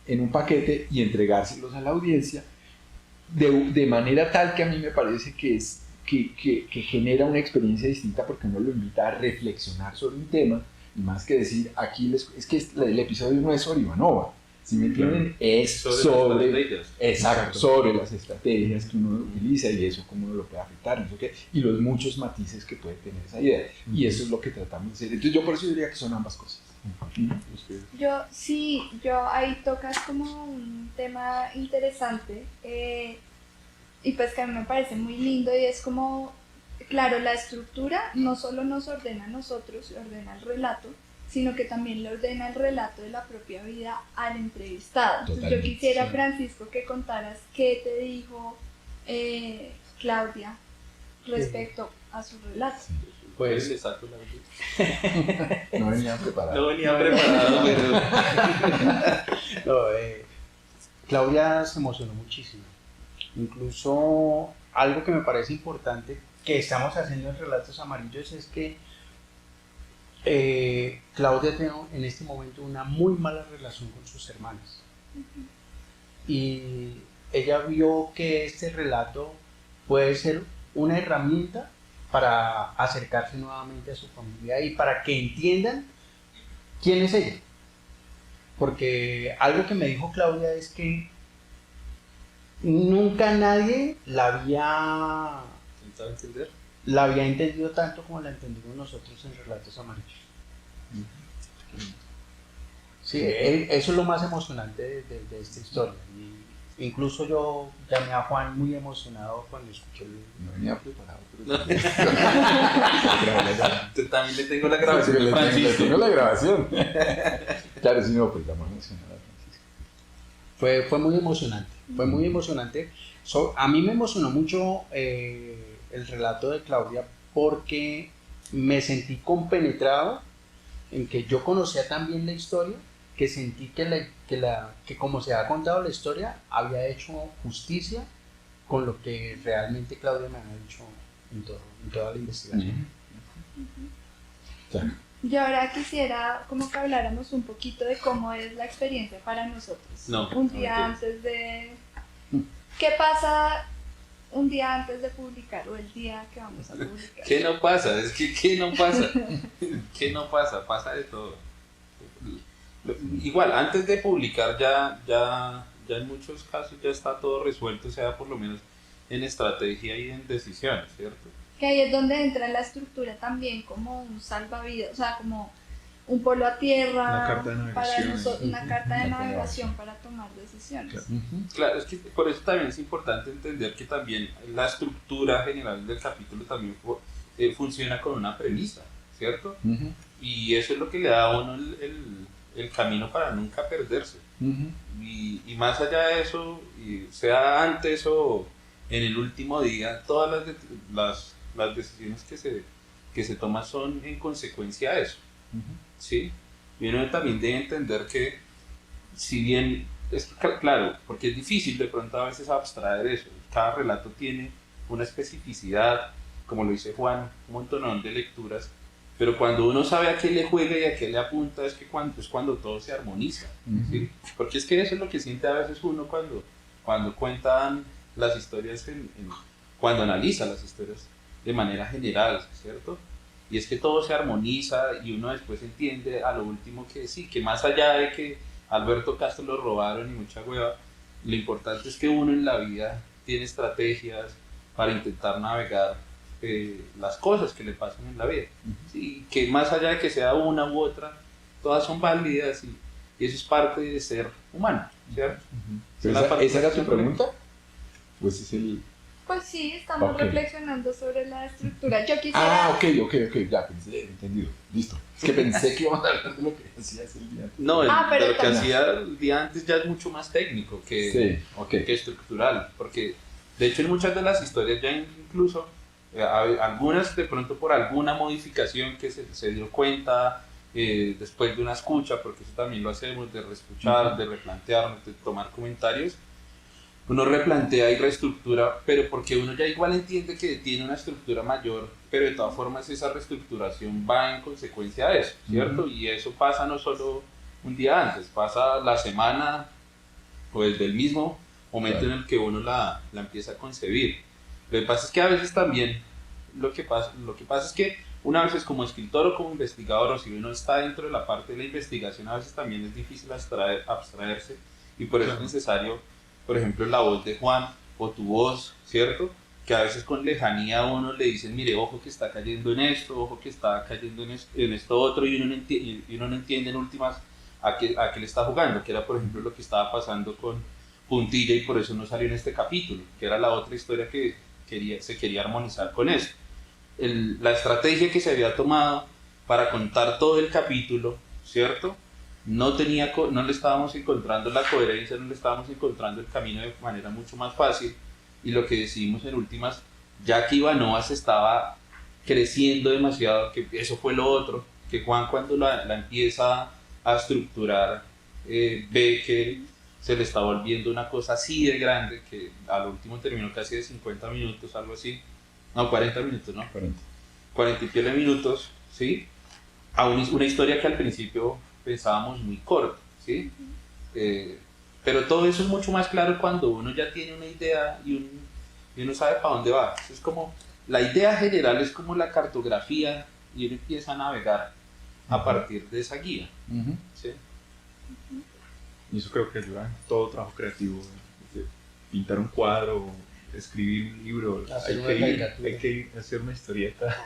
Speaker 6: en un paquete y entregárselos a la audiencia de manera tal que a mí me parece que genera una experiencia distinta, porque uno lo invita a reflexionar sobre un tema, y más que decir, aquí es que el episodio no es sobre Ivanova, ¿sí me entienden? Es sobre las estrategias que uno utiliza y eso, cómo uno lo puede afectar, no sé qué, y los muchos matices que puede tener esa idea, y eso es lo que tratamos de hacer. Entonces yo por eso diría que son ambas cosas.
Speaker 5: Yo ahí tocas como un tema interesante, y pues que a mí me parece muy lindo, y es como, claro, la estructura no solo nos ordena a nosotros, ordena el relato, sino que también le ordena el relato de la propia vida al entrevistado. Entonces yo quisiera, sí, Francisco, que contaras qué te dijo Claudia respecto a su relato.
Speaker 8: Pues le saco la vida.
Speaker 6: No venía preparado.
Speaker 7: Claudia se emocionó muchísimo. Incluso algo que me parece importante que estamos haciendo en Relatos Amarillos es que Claudia tiene en este momento una muy mala relación con sus hermanas. Y ella vio que este relato puede ser una herramienta para acercarse nuevamente a su familia y para que entiendan quién es ella. Porque algo que me dijo Claudia es que nunca nadie la había entendido tanto como la entendimos nosotros en Relatos Amarillos. Sí, eso es lo más emocionante de esta historia. Y incluso yo llamé a Juan muy emocionado cuando escuché el...
Speaker 6: No venía preparado.
Speaker 8: Yo también le tengo la grabación.
Speaker 6: Le tengo la grabación. Claro, si no, pues la más emocionada, Francisco.
Speaker 7: Fue muy emocionante, fue muy emocionante. A mí me emocionó mucho el relato de Claudia porque me sentí compenetrado en que yo conocía tan bien la historia que sentí que como se ha contado la historia había hecho justicia con lo que realmente Claudia me había dicho en toda la investigación.
Speaker 5: Yo ahora quisiera como que habláramos un poquito de cómo es la experiencia para nosotros. Un día antes de... ¿Qué pasa un día antes de publicar o el día que vamos a publicar?
Speaker 8: ¿Qué no pasa? Es que ¿qué no pasa? ¿Qué no pasa? Pasa de todo. Igual, antes de publicar ya en muchos casos ya está todo resuelto, o sea, por lo menos en estrategia y en decisiones, ¿cierto?
Speaker 5: Que ahí es donde entra la estructura también como un salvavidas, o sea, como un polo a tierra,
Speaker 4: una carta de navegación,
Speaker 5: una carta de navegación para tomar decisiones.
Speaker 8: Claro, es que por eso también es importante entender que también la estructura general del capítulo también funciona con una premisa, ¿cierto? Y eso es lo que le da a uno el camino para nunca perderse. Y más allá de eso, y sea antes o en el último día, todas las decisiones que se toman son en consecuencia de eso. ¿Sí? Y uno también debe entender que, si bien, es claro, porque es difícil de pronto a veces abstraer eso, cada relato tiene una especificidad, como lo dice Juan, un montón de lecturas, pero cuando uno sabe a qué le juega y a qué le apunta es cuando todo se armoniza, ¿sí? Porque es que eso es lo que siente a veces uno cuando cuentan las historias, cuando analiza las historias de manera general, ¿cierto? Y es que todo se armoniza y uno después entiende a lo último que sí, que más allá de que Alberto Castro lo robaron y mucha hueva, lo importante es que uno en la vida tiene estrategias para intentar navegar las cosas que le pasan en la vida. ¿Sí? Que más allá de que sea una u otra, todas son válidas y eso es parte de ser humano, ¿cierto?
Speaker 6: ¿Esa era tu pregunta? Pues es el...
Speaker 5: Pues sí, estamos reflexionando sobre la estructura. Yo quisiera...
Speaker 6: ok, ya pensé, entendido, listo. Es que pensé que íbamos a hablar de lo que hacías el día antes.
Speaker 8: No, de lo que hacía el día antes ya es mucho más técnico que estructural, porque de hecho en muchas de las historias ya incluso, algunas de pronto por alguna modificación que se dio cuenta después de una escucha, porque eso también lo hacemos, de reescuchar, de replantearnos, de tomar comentarios, uno replantea y reestructura, pero porque uno ya igual entiende que tiene una estructura mayor, pero de todas formas esa reestructuración va en consecuencia de eso, ¿cierto? Y eso pasa no solo un día antes, pasa la semana o desde el mismo momento en el que uno la empieza a concebir. Lo que pasa es que a veces también lo que pasa es que una vez como escritor o como investigador, o si uno está dentro de la parte de la investigación, a veces también es difícil abstraerse y por eso es necesario, por ejemplo, la voz de Juan o tu voz, ¿cierto? Que a veces con lejanía a uno le dicen, mire, ojo que está cayendo en esto, ojo que está cayendo en esto otro, y uno no entiende en últimas a qué le está jugando, que era por ejemplo lo que estaba pasando con Puntilla y por eso no salió en este capítulo, que era la otra historia que se quería armonizar con eso. La estrategia que se había tomado para contar todo el capítulo, ¿cierto? No le estábamos encontrando la coherencia, no le estábamos encontrando el camino de manera mucho más fácil, y lo que decidimos en últimas, ya que Ivanova se estaba creciendo demasiado, que eso fue lo otro, que Juan cuando la empieza a estructurar ve que se le está volviendo una cosa así de grande, que al último terminó casi de 50 minutos, algo así, no, 40 minutos, ¿no? 40 y pico de minutos, ¿sí? A una historia que al principio pensábamos muy corta, ¿sí? Pero todo eso es mucho más claro cuando uno ya tiene una idea y uno sabe para dónde va. Es como, la idea general es como la cartografía y uno empieza a navegar a partir de esa guía, ¿sí?
Speaker 4: Y eso creo que ayuda en todo trabajo creativo, pintar un cuadro, escribir un libro, hay que ir a hacer una historieta.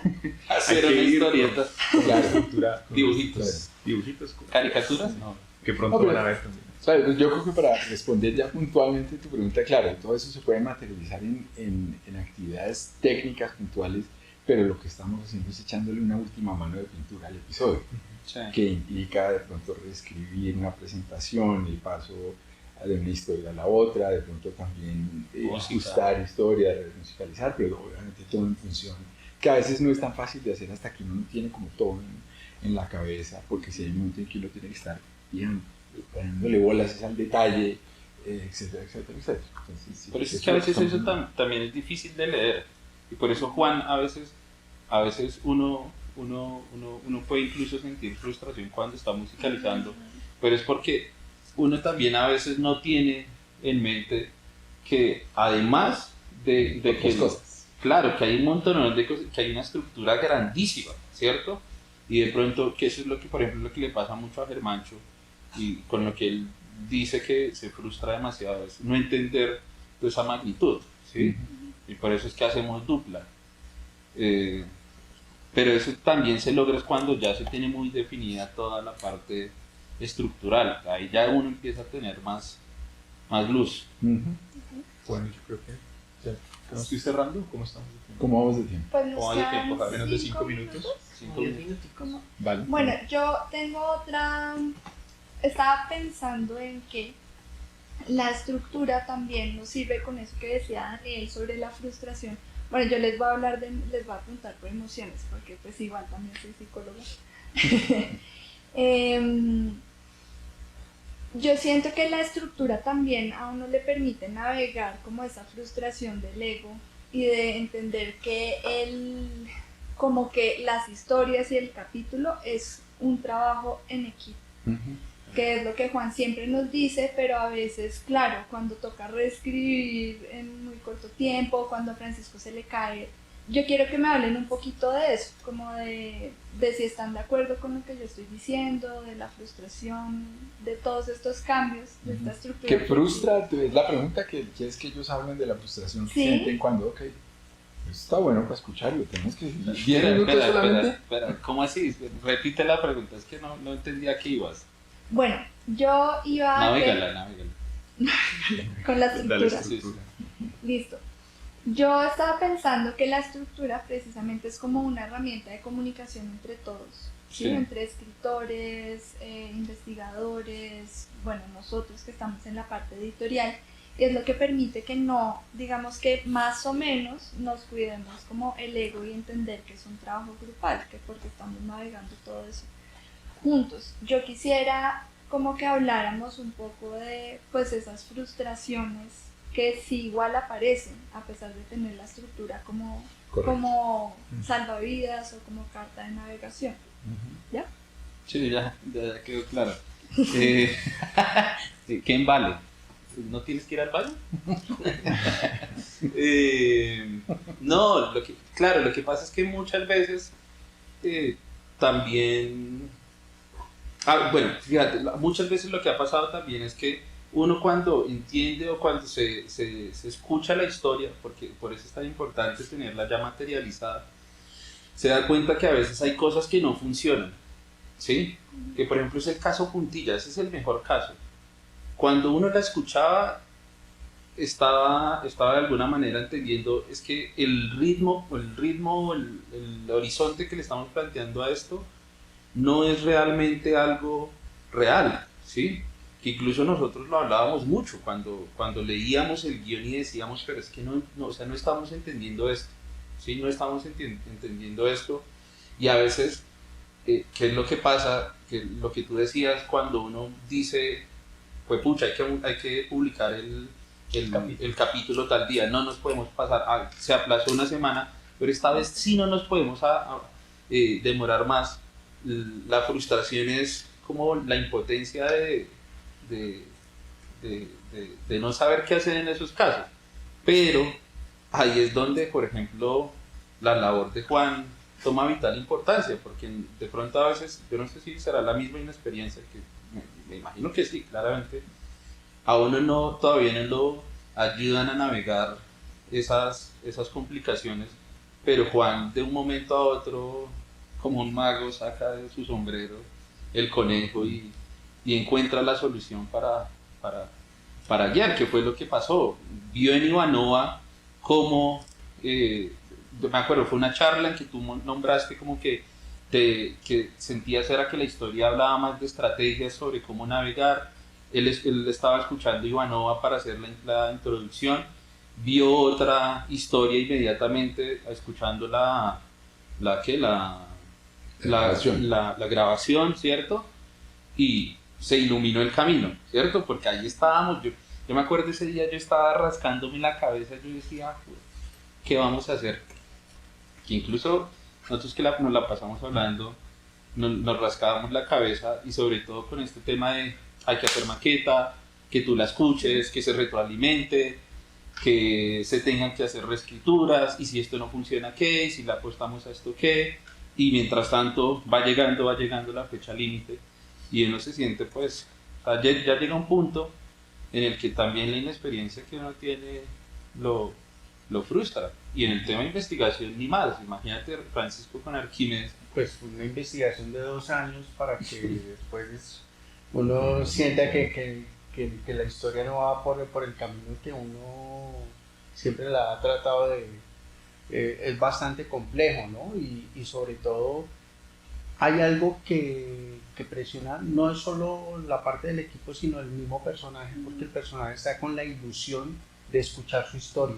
Speaker 8: Hacer una historieta.
Speaker 4: La estructura.
Speaker 8: Dibujitos. ¿Caricaturas?
Speaker 4: No. Que pronto van a ver también.
Speaker 6: Claro, yo creo que para responder ya puntualmente tu pregunta, claro, todo eso se puede materializar en actividades técnicas puntuales, pero lo que estamos haciendo es echándole una última mano de pintura al episodio, que implica de pronto reescribir una presentación, el paso de una historia a la otra, de pronto también ajustar historias, musicalizar, pero obviamente todo en función, que a veces no es tan fácil de hacer hasta que uno no tiene como todo en la cabeza, porque si hay un momento en que uno tiene que estar bien, poniéndole bolas al detalle, etcétera, etcétera, etcétera. Entonces, sí,
Speaker 8: por eso es que a veces eso también es difícil de leer, y por eso Juan a veces uno puede incluso sentir frustración cuando está musicalizando, pero es porque uno también a veces no tiene en mente que además de que
Speaker 6: cosas.
Speaker 8: Claro, que hay un montón de cosas, que hay una estructura grandísima, ¿cierto? Y de pronto, que eso es lo que, por ejemplo, lo que le pasa mucho a Germancho, y con lo que él dice que se frustra demasiado, es no entender toda esa magnitud, ¿sí? Y por eso es que hacemos dupla. Pero eso también se logra cuando ya se tiene muy definida toda la parte estructural. Ahí ya uno empieza a tener más luz.
Speaker 4: Bueno, yo creo que ya. ¿No estoy cerrando? ¿Cómo estamos?
Speaker 6: ¿Cómo vamos de tiempo?
Speaker 5: Pues nos
Speaker 8: ¿Cómo va de
Speaker 5: quedan
Speaker 8: tiempo?
Speaker 4: Menos de 5
Speaker 5: 5
Speaker 4: minutos.
Speaker 8: 5 minutos.
Speaker 5: ¿Cómo?
Speaker 6: Vale.
Speaker 5: Bueno, yo tengo otra. Estaba pensando en que la estructura también nos sirve con eso que decía Daniel sobre la frustración. Bueno, yo les voy a preguntar por emociones, porque pues igual también soy psicóloga. Yo siento que la estructura también a uno le permite navegar como esa frustración del ego y de entender que como que las historias y el capítulo es un trabajo en equipo. Que es lo que Juan siempre nos dice, pero a veces, claro, cuando toca reescribir en muy corto tiempo, cuando a Francisco se le cae, yo quiero que me hablen un poquito de eso, como de si están de acuerdo con lo que yo estoy diciendo, de la frustración, de todos estos cambios, de esta estructura.
Speaker 6: ¿Qué frustra? Es la pregunta que quieres que ellos hablen de la frustración que
Speaker 5: Sí.
Speaker 6: sienten cuando, ok, pues está bueno para escucharlo, tenemos que 10
Speaker 8: Espera,
Speaker 6: minutos solamente.
Speaker 8: espera, ¿cómo así? Repite la pregunta, es que no entendí a qué ibas.
Speaker 5: Bueno, yo iba a
Speaker 8: Navégala.
Speaker 5: con la
Speaker 4: Dale
Speaker 5: estructura.
Speaker 4: estructura.
Speaker 5: Listo. Yo estaba pensando que la estructura precisamente es como una herramienta de comunicación entre todos, ¿sí?
Speaker 8: Sí.
Speaker 5: Entre escritores, investigadores, bueno, nosotros que estamos en la parte editorial, y es lo que permite que no, digamos que más o menos nos cuidemos como el ego y entender que es un trabajo grupal, que porque estamos navegando todo eso juntos. Yo quisiera como que habláramos un poco de pues esas frustraciones que sí igual aparecen a pesar de tener la estructura como salvavidas o como carta de navegación. ¿Ya?
Speaker 8: Sí, ya quedó claro. ¿Quién vale? ¿No tienes que ir al baño? No, lo que pasa es que muchas veces también... bueno, fíjate, muchas veces lo que ha pasado también es que uno cuando entiende o cuando se escucha la historia, porque por eso es tan importante tenerla ya materializada, se da cuenta que a veces hay cosas que no funcionan, ¿sí? Que por ejemplo es el caso Puntilla, ese es el mejor caso. Cuando uno la escuchaba, estaba de alguna manera entendiendo, es que el ritmo, el horizonte que le estamos planteando a esto, no es realmente algo real, ¿sí? Que incluso nosotros lo hablábamos mucho cuando leíamos el guión y decíamos, pero es que no estamos entendiendo esto, ¿sí? No estamos entendiendo esto, y a veces, ¿qué es lo que pasa? Que lo que tú decías cuando uno dice, pues pucha, hay que publicar el capítulo tal día, no nos podemos pasar, se aplazó una semana, pero esta vez sí no nos podemos demorar más. La frustración es como la impotencia de no saber qué hacer en esos casos, pero ahí es donde, por ejemplo, la labor de Juan toma vital importancia, porque de pronto a veces, yo no sé si será la misma inexperiencia, que me imagino que sí, claramente, a uno todavía no lo ayudan a navegar esas complicaciones, pero Juan de un momento a otro, como un mago, saca de su sombrero el conejo y encuentra la solución para guiar, que fue lo que pasó. Vio en Ivanova como, me acuerdo, fue una charla en que tú nombraste como que sentías era que la historia hablaba más de estrategias sobre cómo navegar, él estaba escuchando Ivanova para hacer la introducción, vio otra historia inmediatamente escuchando la grabación, ¿cierto? Y se iluminó el camino, ¿cierto? Porque ahí estábamos, yo me acuerdo ese día, yo estaba rascándome la cabeza, yo decía, ¿qué vamos a hacer? Que incluso nosotros que nos la pasamos hablando, nos rascábamos la cabeza, y sobre todo con este tema de hay que hacer maqueta, que tú la escuches, que se retroalimente, que se tengan que hacer reescrituras, y si esto no funciona, ¿qué? Y si le apostamos a esto, ¿qué? Y mientras tanto va llegando la fecha límite, y uno se siente, pues, ya llega un punto en el que también la inexperiencia que uno tiene lo frustra. Y en el tema de investigación ni más. Imagínate, Francisco, con Arquímedes.
Speaker 7: Pues una investigación de 2 años para que después uno sienta que la historia no va por el camino que uno siempre la ha tratado de... es bastante complejo, ¿no? Y sobre todo hay algo que presiona, no es solo la parte del equipo, sino el mismo personaje, porque el personaje está con la ilusión de escuchar su historia.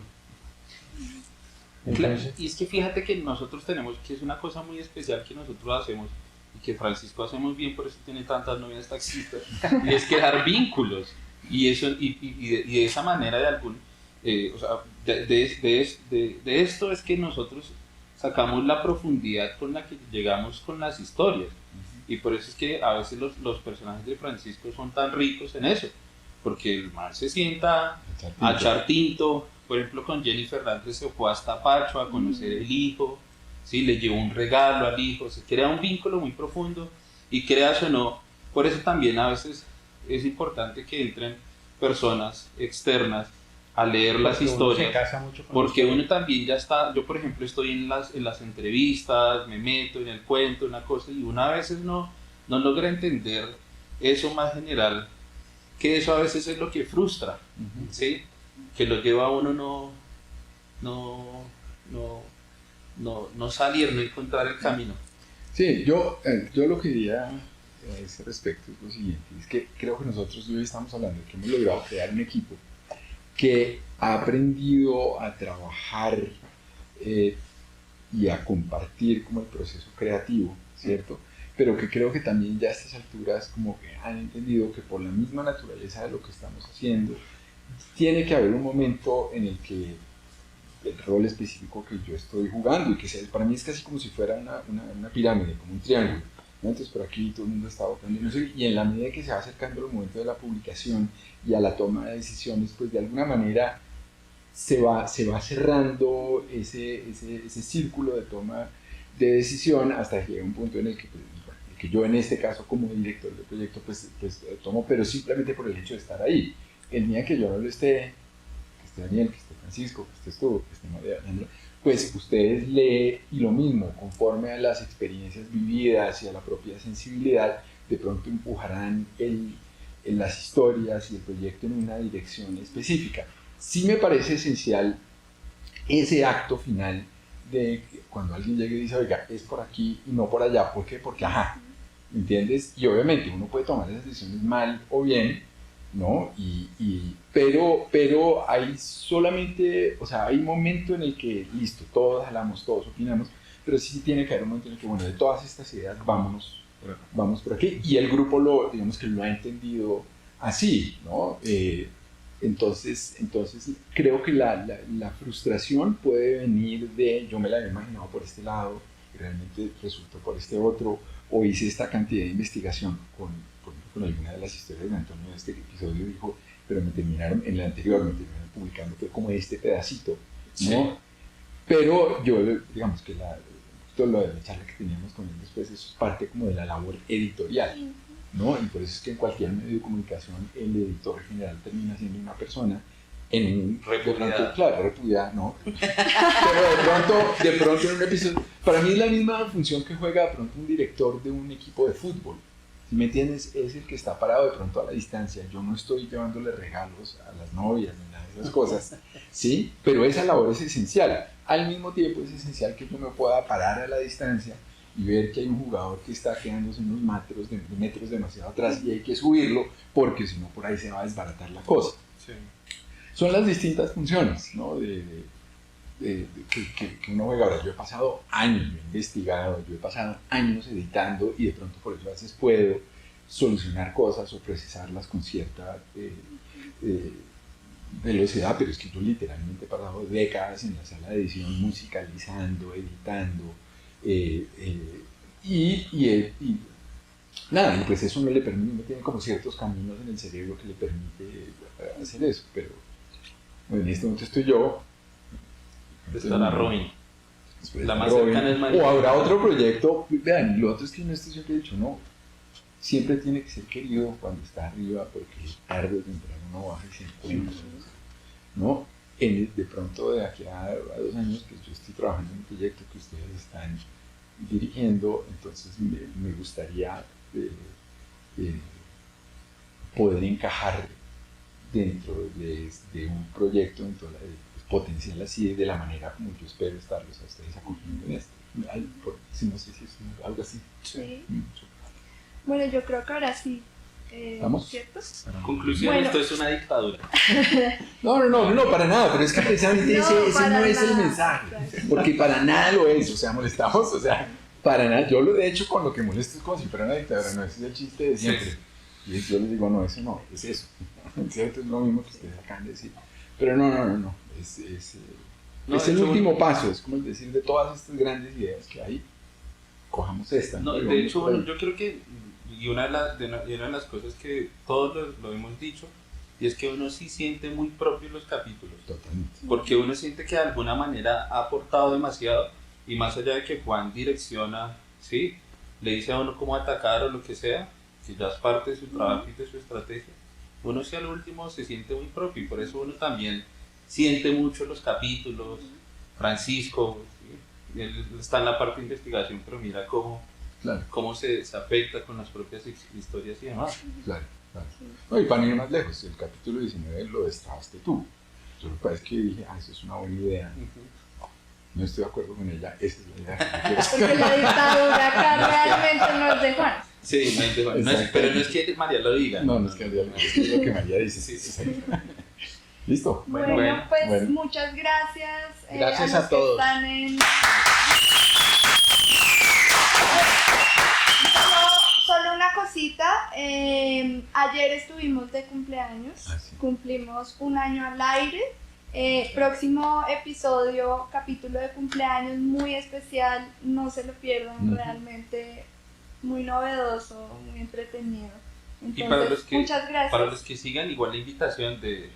Speaker 8: Entonces, y es que fíjate que nosotros tenemos, que es una cosa muy especial que nosotros hacemos, y que Francisco hacemos bien, por eso tiene tantas novias taxistas, y es crear vínculos, y eso, y de esa manera o sea, de esto es que nosotros sacamos la profundidad con la que llegamos con las historias, y por eso es que a veces los personajes de Francisco son tan ricos en eso, porque el man se sienta a echar tinto. Por ejemplo, con Jenny Fernández se fue hasta Pacho a conocer el hijo, ¿sí? Le llevó un regalo al hijo, se crea un vínculo muy profundo, y creas o no, por eso también a veces es importante que entren personas externas a leer las historias, porque uno también ya está, yo por ejemplo estoy en las entrevistas, me meto en el cuento, una cosa, y una a veces no logra entender eso más general, que eso a veces es lo que frustra, ¿sí? Que lo lleva a uno no salir, no encontrar el camino.
Speaker 6: Sí, yo lo que diría a ese respecto es lo siguiente, es que creo que nosotros hoy estamos hablando de que hemos logrado crear un equipo que ha aprendido a trabajar y a compartir como el proceso creativo, ¿cierto? Pero que creo que también ya a estas alturas como que han entendido que por la misma naturaleza de lo que estamos haciendo, tiene que haber un momento en el que el rol específico que yo estoy jugando, y que para mí es casi como si fuera una pirámide, como un triángulo, ¿no? Entonces por aquí todo el mundo está votando, y en la medida que se va acercando el momento de la publicación y a la toma de decisiones, pues de alguna manera se va cerrando ese círculo de toma de decisión, hasta que llega un punto en el que yo en este caso como director del proyecto pues tomo, pero simplemente por el hecho de estar ahí. El día que yo no lo esté, que esté Daniel, que esté Francisco, que estés tú, que esté María Alejandra, pues ustedes leen, y lo mismo, conforme a las experiencias vividas y a la propia sensibilidad, de pronto empujarán las historias y el proyecto en una dirección específica. Sí me parece esencial ese acto final de cuando alguien llegue y dice, oiga, es por aquí y no por allá. ¿Por qué? Porque, ajá, ¿me entiendes? Y obviamente uno puede tomar esas decisiones mal o bien, ¿no? Pero hay solamente, o sea, hay un momento en el que, listo, todos hablamos, todos opinamos, pero sí tiene que haber un momento en el que, bueno, de todas estas ideas, vamos por aquí, y el grupo digamos que lo ha entendido así, ¿no? Entonces creo que la frustración puede venir de, yo me la había imaginado por este lado, y realmente resultó por este otro, o hice esta cantidad de investigación con alguna de las historias de Antonio de este episodio, dijo, pero me terminaron publicando fue como este pedacito, ¿no? Sí. Pero yo, digamos que lo de la charla que teníamos con él después, eso es parte como de la labor editorial, ¿no? Y por eso es que en cualquier medio de comunicación el editor general termina siendo una persona en un repudiada, ¿no? Pero de pronto en un episodio, para mí es la misma función que juega de pronto un director de un equipo de fútbol. Si me entiendes, es el que está parado de pronto a la distancia. Yo no estoy llevándole regalos a las novias ni nada de esas cosas, ¿sí? Pero esa labor es esencial. Al mismo tiempo es esencial que yo me pueda parar a la distancia y ver que hay un jugador que está quedándose unos metros demasiado atrás y hay que subirlo porque si no por ahí se va a desbaratar la cosa.
Speaker 8: Sí.
Speaker 6: Son las distintas funciones, ¿no? que uno juega. Ahora, yo he pasado años, yo he investigado, yo he pasado años editando y de pronto por eso a veces puedo solucionar cosas o procesarlas con cierta velocidad, pero es que yo literalmente he pasado décadas en la sala de edición musicalizando, editando nada, y pues eso no le permite, no tiene como ciertos caminos en el cerebro que le permite hacer eso, pero bueno, en este momento estoy yo.
Speaker 8: Está la Robin. La más
Speaker 6: Robin,
Speaker 8: cercana es María.
Speaker 6: o habrá otro proyecto. Vean, lo otro es que en esto siempre he dicho, no, siempre tiene que ser querido cuando está arriba, porque tarde o temprano uno baja y se encuentra, ¿no? De pronto de aquí a 2 años que yo estoy trabajando en un proyecto que ustedes están dirigiendo, entonces me gustaría poder encajar dentro de un proyecto, dentro de potencial así, de la manera como yo espero estarlos a ustedes acogiendo en esto. No sé si es algo así.
Speaker 5: Sí. Bueno, yo creo que ahora sí.
Speaker 6: ¿Vamos?
Speaker 5: ¿Cierto?
Speaker 8: Conclusión,
Speaker 5: Bueno.
Speaker 8: esto es una dictadura.
Speaker 6: No, para nada, pero es que precisamente ese
Speaker 5: para
Speaker 6: no es el
Speaker 5: nada.
Speaker 6: mensaje, porque para nada lo es, o sea, molestamos, o sea, para nada. Yo de hecho con lo que molesto es como si fuera una dictadura, no, ese es el chiste de siempre.
Speaker 8: Sí.
Speaker 6: Y yo les digo, no, eso no, es eso. ¿Cierto? Es lo mismo que ustedes acaban de decir. Pero no. Es el último paso, es como el decir de todas estas grandes ideas que hay, cojamos esta.
Speaker 8: No,
Speaker 6: Y
Speaker 8: de
Speaker 6: vamos
Speaker 8: hecho,
Speaker 6: por ahí.
Speaker 8: yo creo que y una de las cosas que todos lo hemos dicho, y es que uno sí siente muy propio los capítulos,
Speaker 6: Totalmente.
Speaker 8: porque uno siente que de alguna manera ha aportado demasiado, y más allá de que Juan direcciona, ¿sí? Le dice a uno cómo atacar o lo que sea, que ya es parte de su trabajo y de su estrategia, uno sí al último se siente muy propio, y por eso uno también siente mucho los capítulos. Francisco, ¿sí? Él está en la parte de investigación, pero mira cómo se afecta con las propias historias y demás.
Speaker 6: Claro. No, y para ir más lejos, el capítulo 19 lo destrabaste tú. Yo lo que pasa es que dije, eso es una buena idea. No estoy de acuerdo con ella, esa es la idea que yo quiero.
Speaker 5: Porque la dictadura acá realmente no es de Juan.
Speaker 8: Sí, no es de Juan. Pero no es que María lo diga.
Speaker 6: No es que es lo que María dice.
Speaker 8: Sí.
Speaker 6: ¿Listo?
Speaker 5: Bueno, pues
Speaker 6: bueno.
Speaker 5: muchas gracias.
Speaker 7: Gracias
Speaker 5: los
Speaker 7: a todos.
Speaker 5: Que están en... Solo una cosita. Ayer estuvimos de cumpleaños.
Speaker 6: Sí.
Speaker 5: Cumplimos 1 año al aire. Próximo episodio, capítulo de cumpleaños muy especial. No se lo pierdan, realmente muy novedoso, muy entretenido. Entonces,
Speaker 8: Y para
Speaker 5: muchas gracias.
Speaker 8: Para los que sigan, igual la invitación de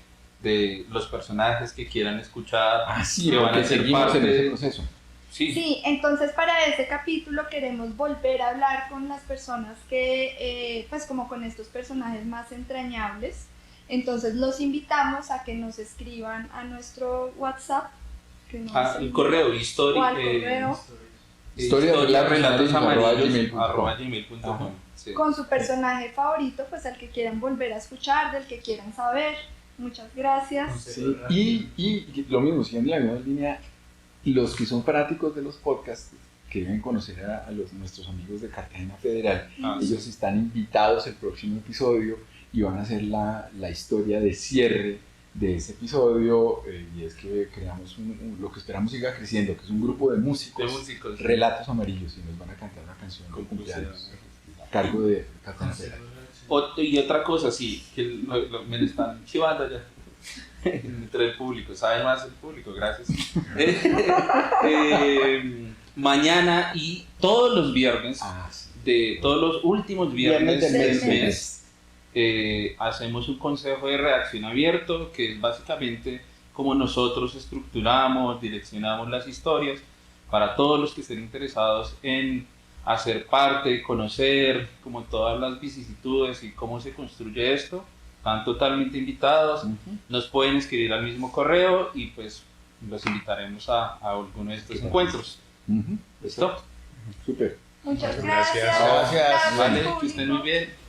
Speaker 8: los personajes que quieran escuchar,
Speaker 6: Sí,
Speaker 8: que van a
Speaker 6: porque
Speaker 8: ser
Speaker 6: seguimos
Speaker 8: parte
Speaker 6: en ese
Speaker 8: de...
Speaker 6: proceso.
Speaker 5: Sí, entonces para este capítulo queremos volver a hablar con las personas que, pues como con estos personajes más entrañables. Entonces los invitamos a que nos escriban a nuestro WhatsApp. Que no sé,
Speaker 8: el correo,
Speaker 5: o al correo,
Speaker 8: historia@relatosamarillos@gmail.com. Sí.
Speaker 5: con su personaje favorito, pues al que quieran volver a escuchar, del que quieran saber. Muchas gracias.
Speaker 6: Sí. Y lo mismo, siguiendo la misma línea, los que son fanáticos de los podcasts, que deben conocer a nuestros amigos de Cartagena Federal, ellos están invitados al próximo episodio y van a hacer la historia de cierre de ese episodio, y es que creamos lo que esperamos siga creciendo, que es un grupo de músicos, Relatos Amarillos, y nos van a cantar una canción de cumpleaños a cargo de Cartagena Federal.
Speaker 8: Y otra cosa, sí, que me están chivando ya entre el público, sabe más el público, gracias. Mañana y todos los viernes, todos los últimos viernes del mes, hacemos un consejo de redacción abierto, que es básicamente como nosotros estructuramos, direccionamos las historias para todos los que estén interesados en hacer parte, conocer como todas las vicisitudes y cómo se construye esto. Están totalmente invitados, nos pueden escribir al mismo correo y pues los invitaremos a alguno de estos encuentros. ¿Listo?
Speaker 6: Súper.
Speaker 5: Muchas gracias.
Speaker 7: Gracias.
Speaker 8: Vale, que estén muy bien.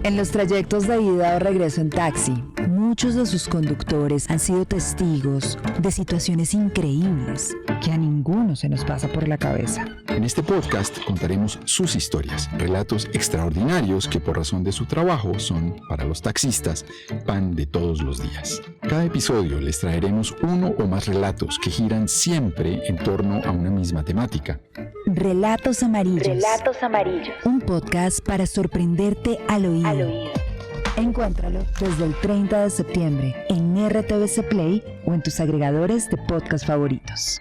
Speaker 1: En los trayectos de ida o regreso en taxi, muchos de sus conductores han sido testigos de situaciones increíbles que a ninguno se nos pasa por la cabeza.
Speaker 2: En este podcast contaremos sus historias, relatos extraordinarios que por razón de su trabajo son, para los taxistas, pan de todos los días. Cada episodio les traeremos uno o más relatos que giran siempre en torno a una misma temática.
Speaker 1: Relatos Amarillos.
Speaker 3: Relatos Amarillos.
Speaker 1: Un podcast para sorprenderte al oído. Encuéntralo desde el 30 de septiembre en RTVC Play o en tus agregadores de podcast favoritos.